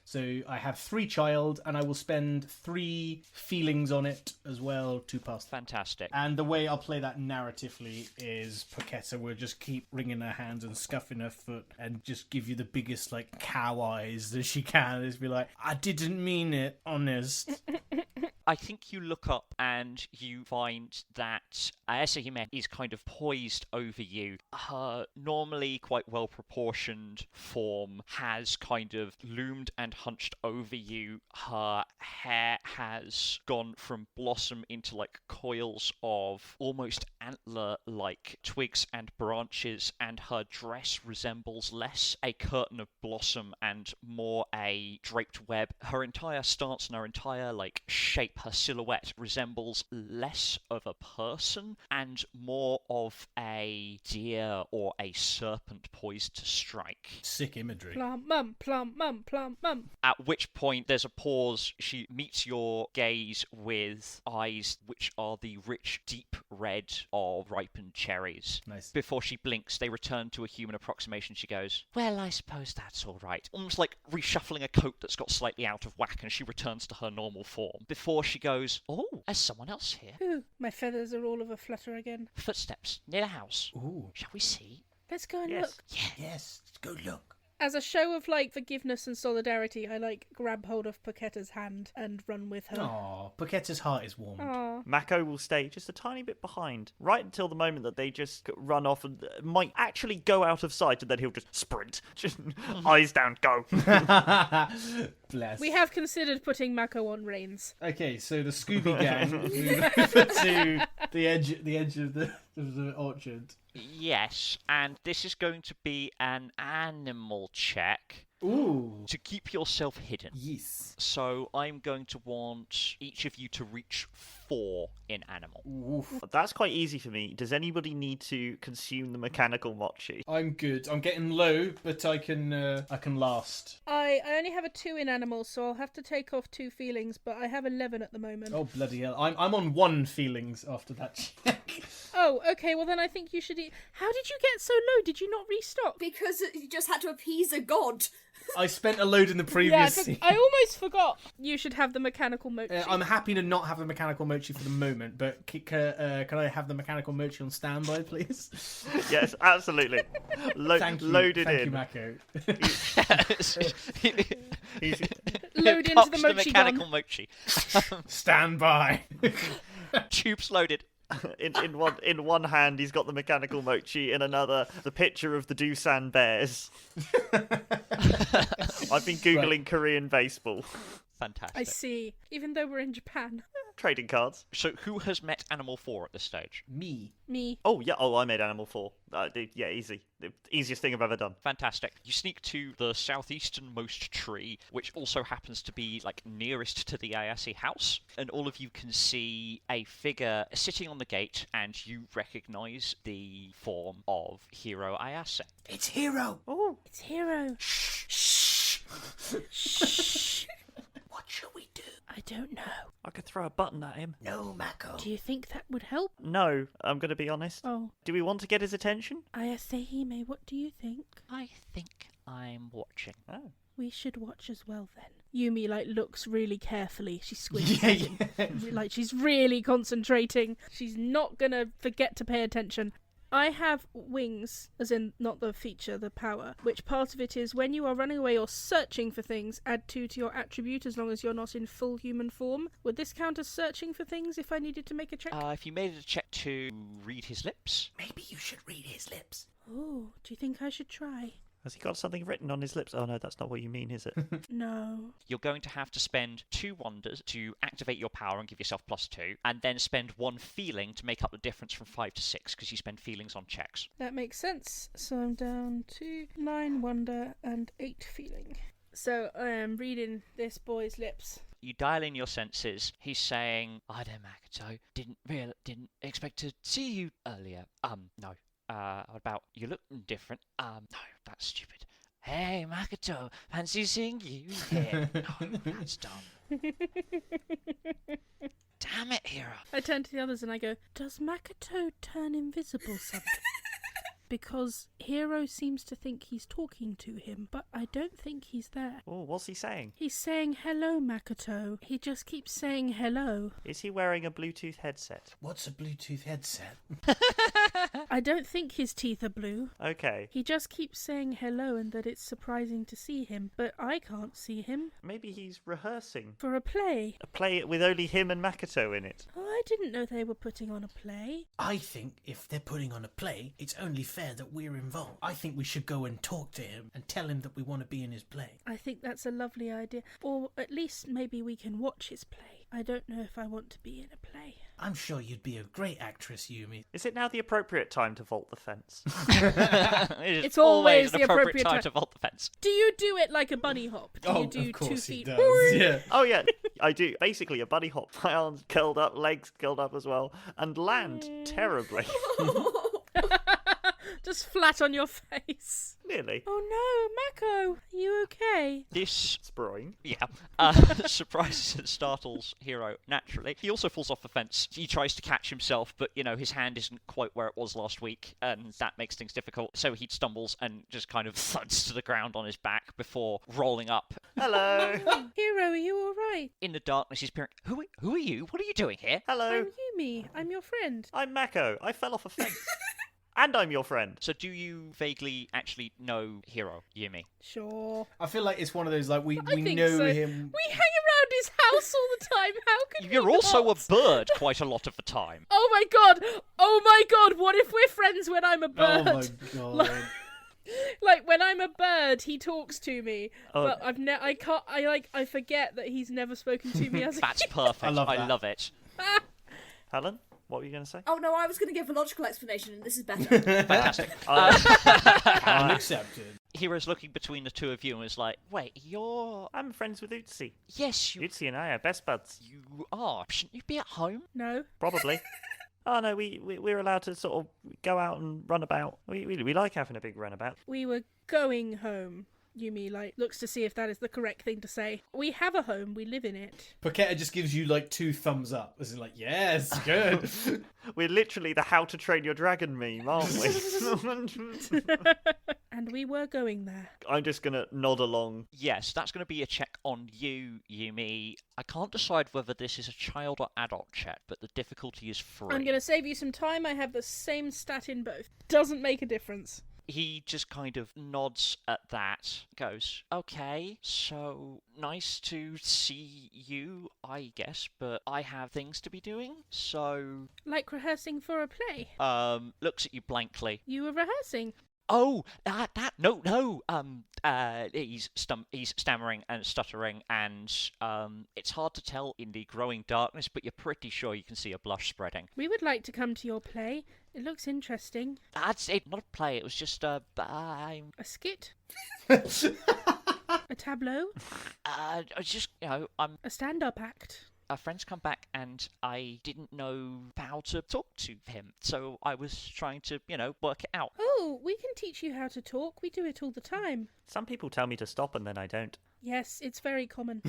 So I have 3 child, and I will spend 3 feelings on it as well to pass. Fantastic. And the way I'll play that narratively is Poketta will just keep wringing her hands and scuffing her foot and just give you the biggest, like, cow eyes that she can. Just be like, I didn't mean it, honest. I think you look up and you find that Asahime is kind of poised over you. Her normally quite well-proportioned form has kind of loomed and hunched over you. Her hair has gone from blossom into like coils of almost antler-like twigs and branches, and her dress resembles less a curtain of blossom and more a draped web. Her entire stance and her entire like shape, her silhouette resembles less of a person and more of a deer or a serpent poised to strike. Sick imagery. Plant mum, plant mum, plant mum. At which point there's a pause. She meets your gaze with eyes which are the rich, deep red of ripened cherries. Nice. Before she blinks, they return to a human approximation. She goes, well, I suppose that's all right. Almost like reshuffling a coat that's got slightly out of whack, and she returns to her normal form. Before she goes, oh, there's someone else here. Ooh, my feathers are all of a flutter again. Footsteps near the house. Ooh. Shall we see? Let's go and Yes. look. Yeah. Yes, go look. As a show of like forgiveness and solidarity, I like grab hold of Paquetta's hand and run with her. Aw, Paquetta's heart is warmed. Aw. Mako will stay just a tiny bit behind, right until the moment that they just run off and might actually go out of sight, and then he'll just sprint. Just eyes down, go. Bless. We have considered putting Mako on reins. Okay, so the Scooby Gang move over to the edge of the orchard. Yes, and this is going to be an animal check. Ooh. To keep yourself hidden. Yes. So I'm going to want each of you to reach 4 in animal. Oof. That's quite easy for me. Does anybody need to consume the mechanical mochi? I'm good. I'm getting low, but I can last. I only have a 2 in animal, so I'll have to take off 2 feelings, but I have 11 at the moment. Oh bloody hell! I'm on 1 feelings after that check. Oh, okay, well then I think you should eat. How did you get so low? Did you not restock? Because you just had to appease a god. I spent a load in the Yeah, previous scene. I almost forgot. You should have the mechanical mochi. I'm happy to not have the mechanical mochi for the moment, but can I have the mechanical mochi on standby, please? Yes, absolutely. Thank you. Loaded Thank in. you, Mako. Load into Cocks the mochi mechanical gun. mochi. Stand by. Tubes loaded. In one hand, he's got the mechanical mochi. In another, the picture of the Doosan Bears. I've been googling Korean baseball. Fantastic. I see. Even though we're in Japan. Trading cards. So who has met Animal 4 at this stage? Me. Oh, yeah. Oh, I made Animal 4. Yeah, easy. The easiest thing I've ever done. Fantastic. You sneak to the southeasternmost tree, which also happens to be like nearest to the Ayase house, and all of you can see a figure sitting on the gate, and you recognise the form of Hiro Ayase. It's Hiro. Oh, It's Hiro. Shh. Shh. What should we do? I don't know. I could throw a button at him. No, Mako. Do you think that would help? No, I'm going to be honest. Oh. Do we want to get his attention? Ayasehime, what do you think? I think I'm watching. Oh. We should watch as well then. Yumi looks really carefully. She squints Yeah, at him. Like she's really concentrating. She's not gonna forget to pay attention. I have wings, as in not the feature, the power, which part of it is when you are running away or searching for things, add 2 to your attribute as long as you're not in full human form. Would this count as searching for things if I needed to make a check? If you made it a check to read his lips. Maybe you should read his lips. Oh, do you think I should try? Has he got something written on his lips? Oh, no, that's not what you mean, is it? No. You're going to have to spend 2 wonders to activate your power and give yourself +2, and then spend 1 feeling to make up the difference from 5 to 6, because you spend feelings on checks. That makes sense. So I'm down to 9 wonder and 8 feeling. So I am reading this boy's lips. You dial in your senses. He's saying, "Hi there, Makoto. Didn't expect to see you earlier. No. What about you look different? No, that's stupid. Hey, Makoto, fancy seeing you here. No, that's dumb. Damn it, Hiro. I turn to the others and I go, does Makoto turn invisible sometimes? Because Hiro seems to think he's talking to him, but I don't think he's there. Oh, what's he saying? He's saying, hello, Makoto. He just keeps saying hello. Is he wearing a Bluetooth headset? What's a Bluetooth headset? I don't think his teeth are blue. Okay. He just keeps saying hello and that it's surprising to see him, but I can't see him. Maybe he's rehearsing. For a play. A play with only him and Makoto in it. Oh, I didn't know they were putting on a play. I think if they're putting on a play, it's only fair that we're involved. I think we should go and talk to him and tell him that we want to be in his play. I think that's a lovely idea. Or at least maybe we can watch his play. I don't know if I want to be in a play. I'm sure you'd be a great actress, Yumi. Is it now the appropriate time to vault the fence? It's always an the appropriate appropriate time time. to vault the fence. Do you do it like a bunny hop? Do you do of course 2 he feet? does. Yeah. Oh, yeah, I do. Basically, a bunny hop. My arms curled up, legs curled up as well, and land terribly. Just flat on your face. Nearly. Oh no, Mako, are you okay? This Sproing. surprises and startles Hiro naturally. He also falls off the fence. He tries to catch himself, but, his hand isn't quite where it was last week, and that makes things difficult. So he stumbles and just kind of thuds to the ground on his back before rolling up. Hello. Hiro, are you alright? In the darkness, he's peering. Who are you? What are you doing here? Hello. I'm Yumi. I'm your friend. I'm Mako. I fell off a fence. And I'm your friend. So do you vaguely actually know Hiro, Yumi? Sure. I feel like it's one of those, like, we I think know so. him. We hang around his house all the time. How could You're we also not? a bird quite a lot of the time. Oh my god! Oh my god! What if we're friends when I'm a Oh bird? my god. Like when I'm a bird, he talks to me, Oh. but I forget that he's never spoken to me as a That's kid. perfect. I love that. love it. Helen, what were you going to say? Oh no, I was going to give a logical explanation, and this is better. Fantastic. Unaccepted. Hiro's looking between the two of you and is like, wait, you're... I'm friends with Utsi. Yes, Utsi and I are best buds. you are. Shouldn't you be at home? No. Probably. Oh no, we're allowed to sort of go out and run about. We like having a big runabout. We were going home. Yumi, looks to see if that is the correct thing to say. We have a home. We live in it. Paquetta just gives you, 2 thumbs up. This is yes, good. We're literally the How to Train Your Dragon meme, aren't we? And we were going there. I'm just gonna nod along. Yes, that's going to be a check on you, Yumi. I can't decide whether this is a child or adult check, but the difficulty is 3. I'm going to save you some time. I have the same stat in both. Doesn't make a difference. He just kind of nods at that, goes, okay, so nice to see you, I guess, but I have things to be doing, so... Like rehearsing for a play. Looks at you blankly. You were rehearsing. Oh, no. He's stammering and stuttering, and it's hard to tell in the growing darkness, but you're pretty sure you can see a blush spreading. We would like to come to your play. It looks interesting. That's it, not a play. It was just A skit? A tableau? just I'm. A stand-up act? Our friends come back, and I didn't know how to talk to him, so I was trying to, work it out. Oh, we can teach you how to talk. We do it all the time. Some people tell me to stop and then I don't. Yes, it's very common.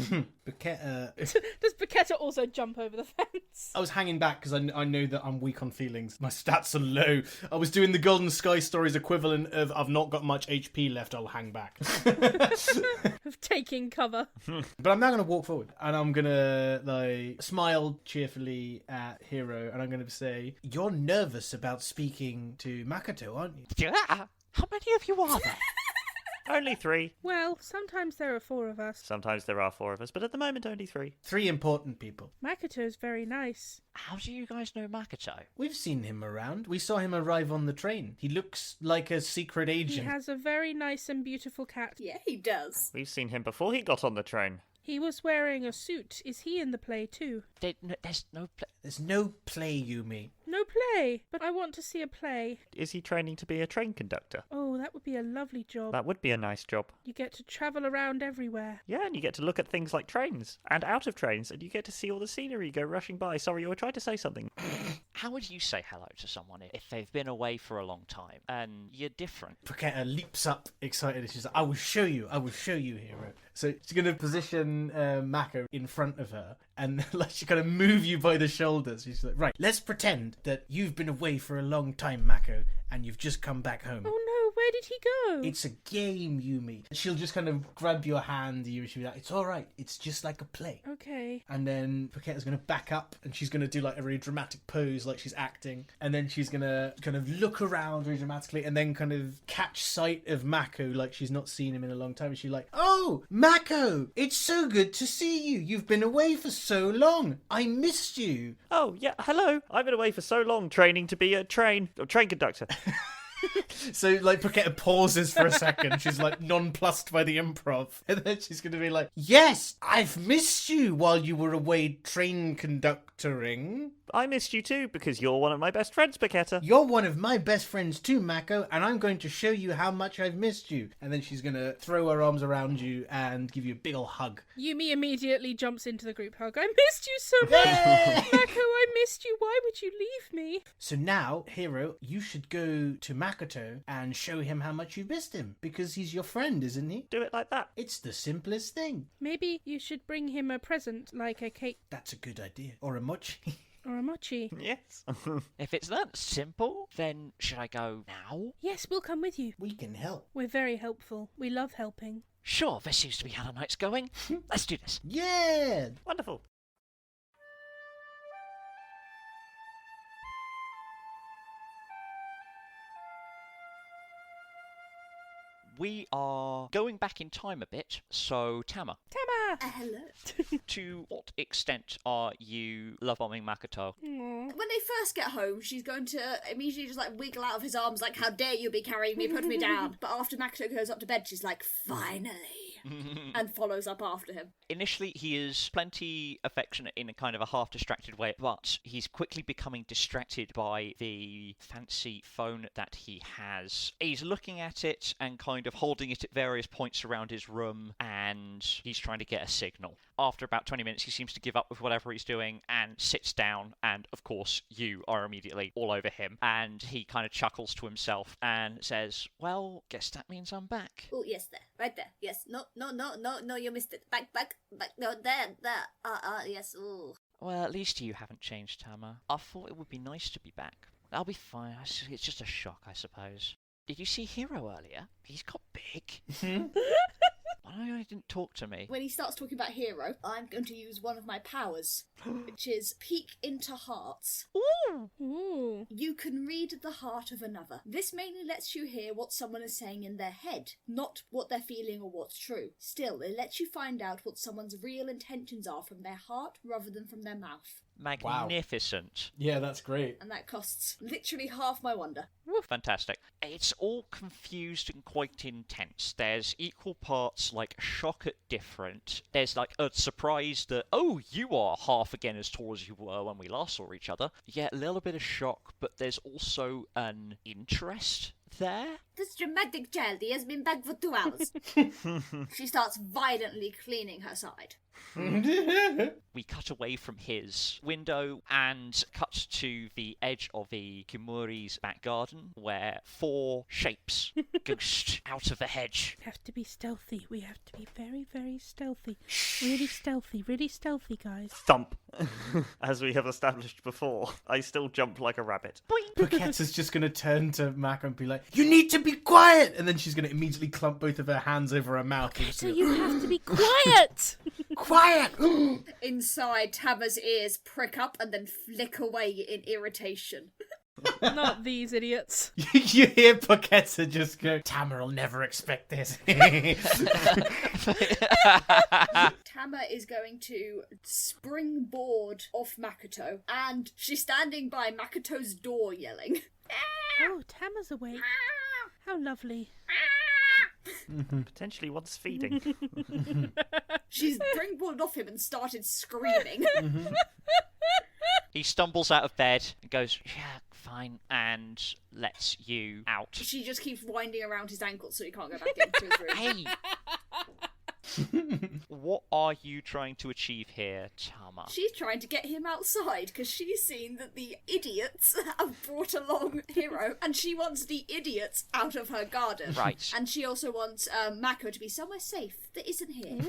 Paquetta... Does Paquetta also jump over the fence? I was hanging back because I know that I'm weak on feelings. My stats are low. I was doing the Golden Sky Stories equivalent of I've not got much HP left, I'll hang back. Of taking cover. But I'm now going to walk forward and I'm going to smile cheerfully at Hiro and I'm going to say, you're nervous about speaking to Makoto, aren't you? Yeah. How many of you are there? Only 3. Well, sometimes there are 4 of us. Sometimes there are 4 of us, but at the moment only 3. 3 important people. Makoto's very nice. How do you guys know Makoto? We've seen him around. We saw him arrive on the train. He looks like a secret He agent. has a very nice and beautiful cat. Yeah, he does. We've seen him before he got on the train. He was wearing a suit. Is he in the play too? There's no play. There's no play, Yumi. No play, but I want to see a play. Is he training to be a train conductor? Oh, that would be a lovely job. That would be a nice job. You get to travel around everywhere. Yeah, and you get to look at things like trains and out of trains, and you get to see all the scenery go rushing by. Sorry, you were trying to say something. How would you say hello to someone if they've been away for a long time and you're different? Paquetta leaps up excited and she's like, I will show you, Hiro. So she's going to position Mako in front of her and she's going to move you by the shoulders. She's like, right, let's pretend that you've been away for a long time, Mako, and you've just come back home. Oh no, where did he go? It's a game, Yumi. She'll just kind of grab your hand, Yumi. She'll be like, it's all right. It's just like a play. Okay. And then Paquetta's going to back up and she's going to do a really dramatic pose like she's acting. And then she's going to kind of look around really dramatically and then kind of catch sight of Mako like she's not seen him in a long time. And she's like, oh, Mako, it's so good to see you. You've been away for so long. I missed you. Oh, yeah, hello. I've been away for so long training to be a train conductor. So, Paquetta pauses for a second. She's, nonplussed by the improv. And then she's going to be like, yes, I've missed you while you were away train conductoring. I missed you too, because you're one of my best friends, Paquetta. You're one of my best friends too, Mako, and I'm going to show you how much I've missed you. And then she's going to throw her arms around you and give you a big ol' hug. Yumi immediately jumps into the group hug. I missed you so much! Mako, I missed you. Why would you leave me? So now, Hiro, you should go to Makoto and show him how much you've missed him, because he's your friend, isn't he? Do it like that. It's the simplest thing. Maybe you should bring him a present, like a cake That's a good idea. Or a mochi. or a mochi. Yes. If it's that simple, then should I go now? Yes, we'll come with you. We can help. We're very helpful. We love helping. Sure, this seems to be how the night's going. Let's do this. Yeah! Wonderful. We are going back in time a bit, so Tama, Hello. to what extent are you love-bombing Makoto? When they first get home, she's going to immediately just like wiggle out of his arms like, how dare you be carrying me, put me down. But after Makoto goes up to bed, she's like, finally. And follows up after him. Initially, he is plenty affectionate in a kind of a half-distracted way, but he's quickly becoming distracted by the fancy phone that he has. He's looking at it and kind of holding it at various points around his room, and he's trying to get a signal. After about 20 minutes, he seems to give up with whatever he's doing and sits down, and of course, you are immediately all over him. And he kind of chuckles to himself and says, well, guess that means I'm back. Oh, yes, there. Right there. Yes. No, you missed it. Back. No, there. Yes, ooh. Well, at least you haven't changed, Tama. I thought it would be nice to be back. I'll be fine. It's just a shock, I suppose. Did you see Hero earlier? He's got big. Why didn't talk to me? When he starts talking about Hero, I'm going to use one of my powers, which is peek into hearts. Ooh. You can read the heart of another. This mainly lets you hear what someone is saying in their head, not what they're feeling or what's true. Still, it lets you find out what someone's real intentions are from their heart rather than from their mouth. Magnificent. Wow. Yeah, that's great. And that costs literally half my wonder. Fantastic. It's all confused and quite intense. There's equal parts like shock at different. There's like a surprise that, oh, you are half again as tall as you were when we last saw each other. Yeah, a little bit of shock, but there's also an interest there. This dramatic child, he has been back for 2 hours. She starts violently cleaning her side. We cut away from his window and cut to the edge of the Kimuri's back garden where 4 shapes ghost out of the hedge. We have to be stealthy. We have to be very, very stealthy. Really stealthy, guys. Thump. As we have established before, I still jump like a rabbit. Paquetta's just going to turn to Mako and be like, you need to be quiet! And then she's going to immediately clump both of her hands over her mouth. So you have to be quiet! Quiet! Inside, Tama's ears prick up and then flick away in irritation. Not these idiots. You hear Paquetta just go, Tama will never expect this. Tama is going to springboard off Makoto, and she's standing by Makoto's door yelling. Oh, Tama's awake. How lovely. Potentially wants feeding. She's springboarded off him and started screaming. He stumbles out of bed and goes, yeah, fine, and lets you out. She just keeps winding around his ankles so he can't go back into his room. Hey! What are you trying to achieve here, Tama? She's trying to get him outside because she's seen that the idiots have brought along Hero, and she wants the idiots out of her garden. Right. And she also wants Mako to be somewhere safe that isn't here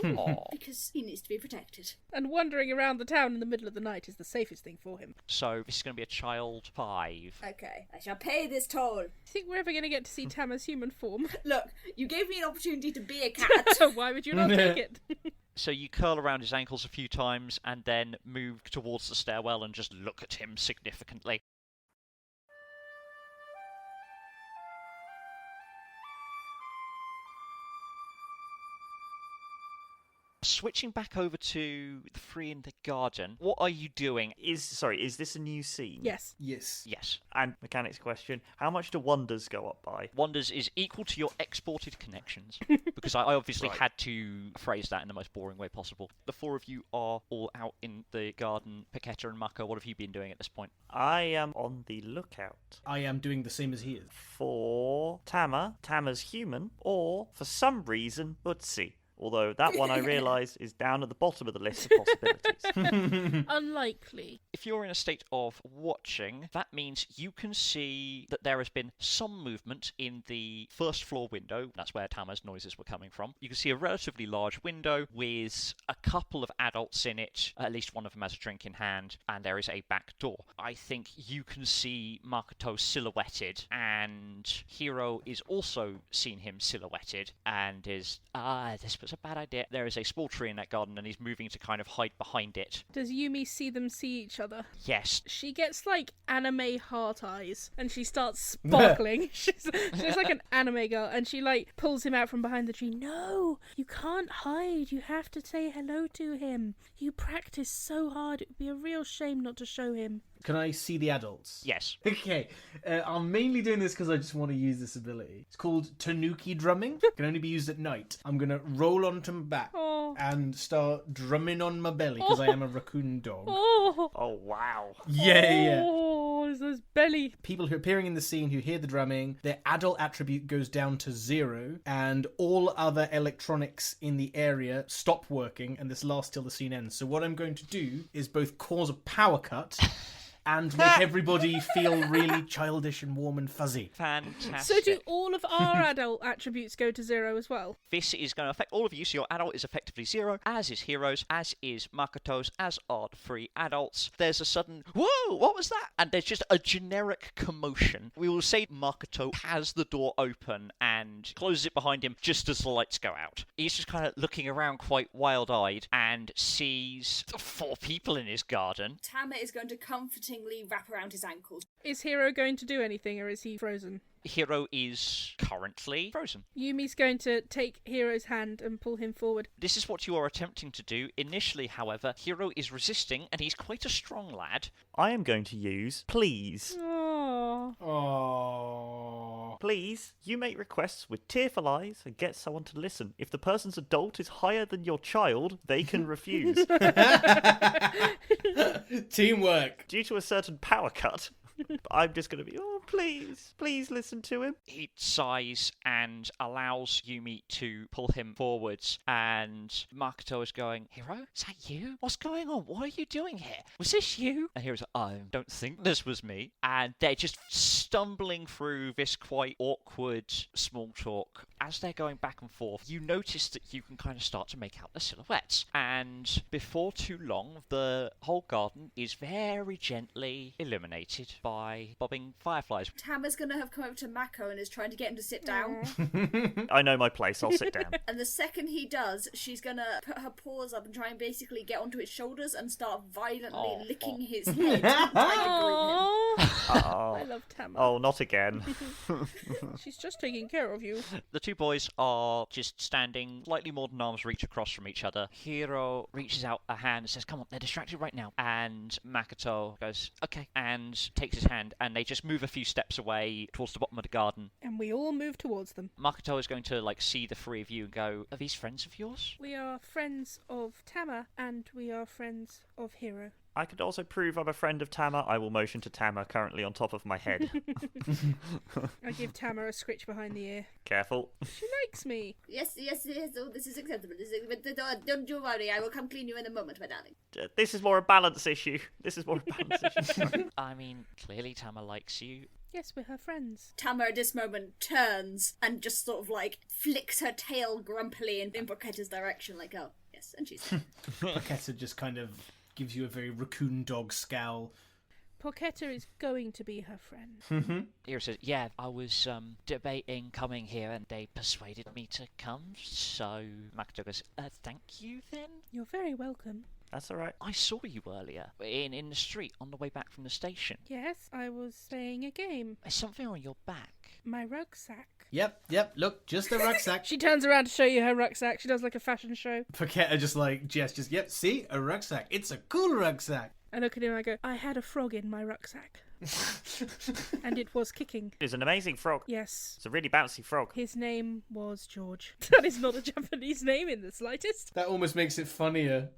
because he needs to be protected. And wandering around the town in the middle of the night is the safest thing for him. So this is going to be a child 5. Okay, I shall pay this toll. You think we're ever going to get to see Tama's human form? Look, you gave me an opportunity to be a cat. Why would you not take it? So you curl around his ankles a few times and then move towards the stairwell and just look at him significantly. Switching back over to the 3 in the garden, what are you doing? Is this a new scene? Yes. Yes. And mechanics question, how much do wonders go up by? Wonders is equal to your exported connections. Because I obviously had to phrase that in the most boring way possible. The 4 of you are all out in the garden. Paquetta and Mako, what have you been doing at this point? I am on the lookout. I am doing the same as he is. For Tama's human, or for some reason, Utsi. Although that one, I realise, is down at the bottom of the list of possibilities. Unlikely. If you're in a state of watching, that means you can see that there has been some movement in the first floor window. That's where Tama's noises were coming from. You can see a relatively large window with a couple of adults in it. At least one of them has a drink in hand, and there is a back door. I think you can see Makoto silhouetted, and Hiro is also seen him silhouetted, and is, this was it's a bad idea. There is a small tree in that garden and he's moving to kind of hide behind it. Does Yumi see them see each other? Yes. She gets like anime heart eyes and she starts sparkling. she's like an anime girl and she like pulls him out from behind the tree. No, you can't hide. You have to say hello to him. You practice so hard. It would be a real shame not to show him. Can I see the adults? Yes. Okay, I'm mainly doing this because I just want to use this ability. It's called Tanuki drumming. Can only be used at night. I'm going to roll onto my back and start drumming on my belly because I am a raccoon dog. Oh, wow. Yeah. Oh, there's those belly. People who are appearing in the scene who hear the drumming, their adult attribute goes down to 0 and all other electronics in the area stop working and this lasts till the scene ends. So what I'm going to do is both cause a power cut and make everybody feel really childish and warm and fuzzy. Fantastic. So do all of our adult attributes go to 0 as well? This is going to affect all of you, so your adult is effectively 0, as is Hero's, as is Makoto's, as are the 3 adults. There's a sudden, whoa, what was that? And there's just a generic commotion. We will say Makoto has the door open and closes it behind him just as the lights go out. He's just kind of looking around quite wild-eyed and sees 4 people in his garden. Tama is going to comfortingly wrap around his ankles. Is Hero going to do anything or is he frozen? Hero is currently frozen. Yumi's going to take Hero's hand and pull him forward. This is what you are attempting to do. Initially, however, Hero is resisting, and he's quite a strong lad. I am going to use please. Aww. Please, you make requests with tearful eyes and get someone to listen. If the person's adult is higher than your child, they can refuse. Teamwork. Due to a certain power cut, I'm just going to be, please listen to him. He sighs and allows Yumi to pull him forwards, and Makoto is going, Hero, is that you? What's going on? What are you doing here? Was this you? And Hero's like, I don't think this was me. And they're just stumbling through this quite awkward small talk. As they're going back and forth, you notice that you can kind of start to make out the silhouettes. And before too long, the whole garden is very gently illuminated by bobbing fireflies. Tama's going to have come over to Mako and is trying to get him to sit down. I know my place, I'll sit down. And the second he does, she's going to put her paws up and try and basically get onto his shoulders and start violently licking his head. I love Tama. Oh, not again. She's just taking care of you. The 2 boys are just standing slightly more than arm's reach across from each other. Hiro reaches out a hand and says, come on, they're distracted right now. And Makoto goes, okay, and takes his hand, and they just move a few steps away towards the bottom of the garden. And we all move towards them. Makoto is going to see the 3 of you and go, are these friends of yours? We are friends of Tama and we are friends of Hero. I could also prove I'm a friend of Tama. I will motion to Tama, currently on top of my head. I give Tama a scritch behind the ear. Careful. She likes me. Yes, oh, this is acceptable. Don't you worry, I will come clean you in a moment, my darling. This is more a balance issue. I mean, clearly Tama likes you. Yes, we're her friends. Tama at this moment turns and just sort of like flicks her tail grumpily in Boketta's direction, like, oh, yes, and she's there. Boketta just kind of gives you a very raccoon dog scowl. Poketta is going to be her friend. Hiro says, yeah, I was debating coming here and they persuaded me to come, so Makoto goes, thank you then? You're very welcome. That's alright. I saw you earlier in the street on the way back from the station. Yes, I was playing a game. There's something on your back. My rucksack. Yep, look, just a rucksack. She turns around to show you her rucksack. She does like a fashion show. Boketta just like gestures, yep, see, a rucksack. It's a cool rucksack. I look at him and I go, I had a frog in my rucksack. And it was kicking. It's an amazing frog. Yes. It's a really bouncy frog. His name was George. That is not a Japanese name in the slightest. That almost makes it funnier.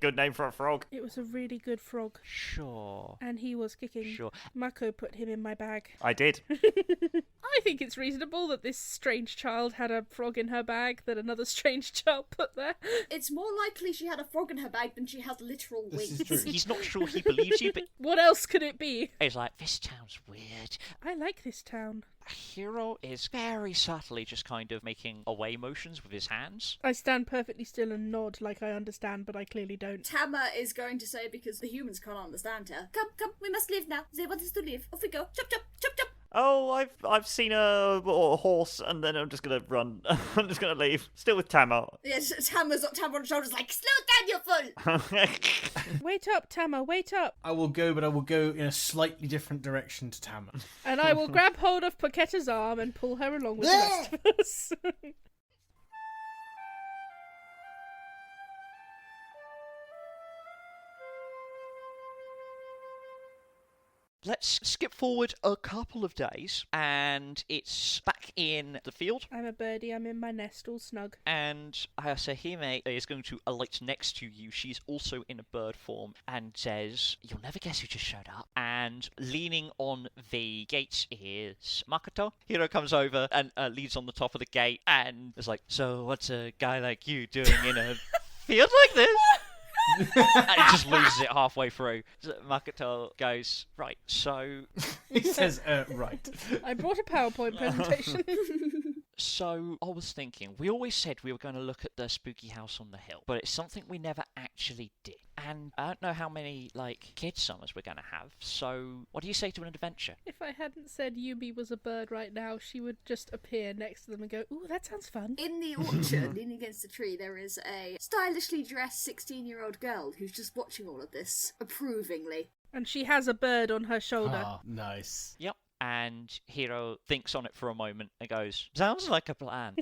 Good name for a frog. It was a really good frog. Sure. And he was kicking. Sure. Mako put him in my bag. I did. I think it's reasonable that this strange child had a frog in her bag that another strange child put there. It's more likely she had a frog in her bag than she has literal wings. This is true. He's not sure he believes you, but What else could it be? he's like, this town's weird. I like this town. Hiro is very subtly just kind of making away motions with his hands. I stand perfectly still and nod like I understand, but I clearly don't. Tama is going to say, because the humans can't understand her, come, we must leave now. They want us to leave. Off we go. Chop, chop, chop, chop. Oh, I've seen a horse, and then I'm just gonna run. I'm just gonna leave. Still with Tama. Yes, Tama's got Tama on the shoulders like, slow down, you fool! Wait up, Tama, wait up. I will go, but I will go in a slightly different direction to Tama. And I will grab hold of Paquetta's arm and pull her along with the rest of us. Let's skip forward a couple of days, and it's back in the field. I'm a birdie, I'm in my nest all snug. And Ayasahime is going to alight next to you. She's also in a bird form and says, "You'll never guess who just showed up." And leaning on the gate is Makoto. Hiro comes over and leads on the top of the gate and is like, "So what's a guy like you doing in a field like this?" And he just loses it halfway through. So Makoto goes, "Right, so..." He says, right. I brought a PowerPoint presentation. So, I was thinking, we always said we were going to look at the spooky house on the hill, but it's something we never actually did. And I don't know how many, kids' summers we're going to have, so what do you say to an adventure? If I hadn't said Yumi was a bird right now, she would just appear next to them and go, "Ooh, that sounds fun." In the orchard, leaning against a tree, there is a stylishly dressed 16-year-old girl who's just watching all of this approvingly. And she has a bird on her shoulder. Ah, nice. Yep. And Hiro thinks on it for a moment and goes, "Sounds like a plan."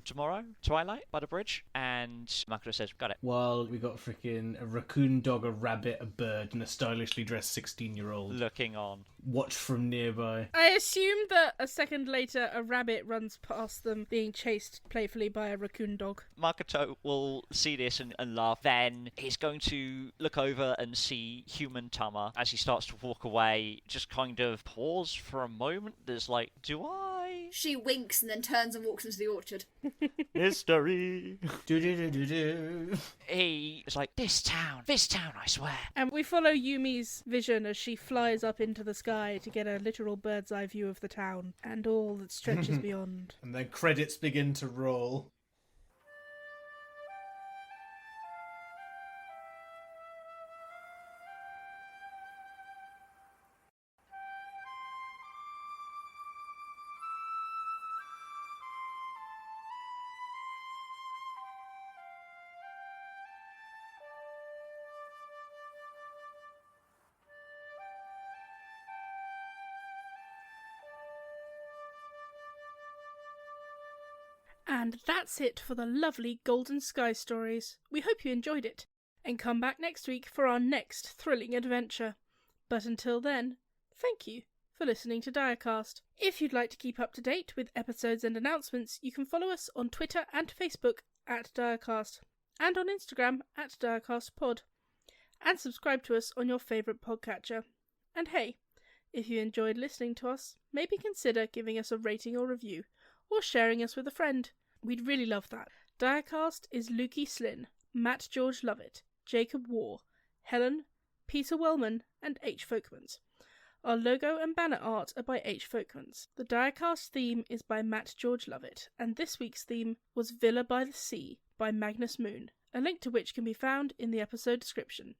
Tomorrow, twilight by the bridge, and Makoto says, "Got it." Well, we got freaking a raccoon, dog, a rabbit, a bird, and a stylishly dressed 16-year-old. Looking on. Watch from nearby. I assume that a second later a rabbit runs past them being chased playfully by a raccoon dog. Makoto will see this and laugh. Then he's going to look over and see human Tama as he starts to walk away. Just kind of pause for a moment. There's like, do I? She winks and then turns and walks into the orchard. History. Do-do-do-do-do. He is like, this town, I swear. And we follow Yumi's vision as she flies up into the sky to get a literal bird's eye view of the town and all that stretches beyond. And then credits begin to roll. And that's it for the lovely Golden Sky stories. We hope you enjoyed it, and come back next week for our next thrilling adventure. But until then, thank you for listening to Direcast. If you'd like to keep up to date with episodes and announcements, you can follow us on Twitter and Facebook at Direcast, and on Instagram at DirecastPod, and subscribe to us on your favourite podcatcher. And hey, if you enjoyed listening to us, maybe consider giving us a rating or review, or sharing us with a friend. We'd really love that. Direcast is Lukey Slynn, Matt George Lovett, Jacob Waugh, Helen, Peter Wellman, and H Folkmans. Our logo and banner art are by H Folkmans. The Direcast theme is by Matt George Lovett, and this week's theme was Villa by the Sea by Magnus Moone, a link to which can be found in the episode description.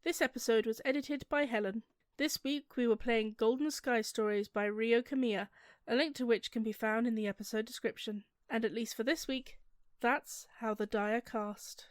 This episode was edited by Helen. This week we were playing Golden Sky Stories by Ryo Kamiya, a link to which can be found in the episode description. And at least for this week, that's how the die are cast.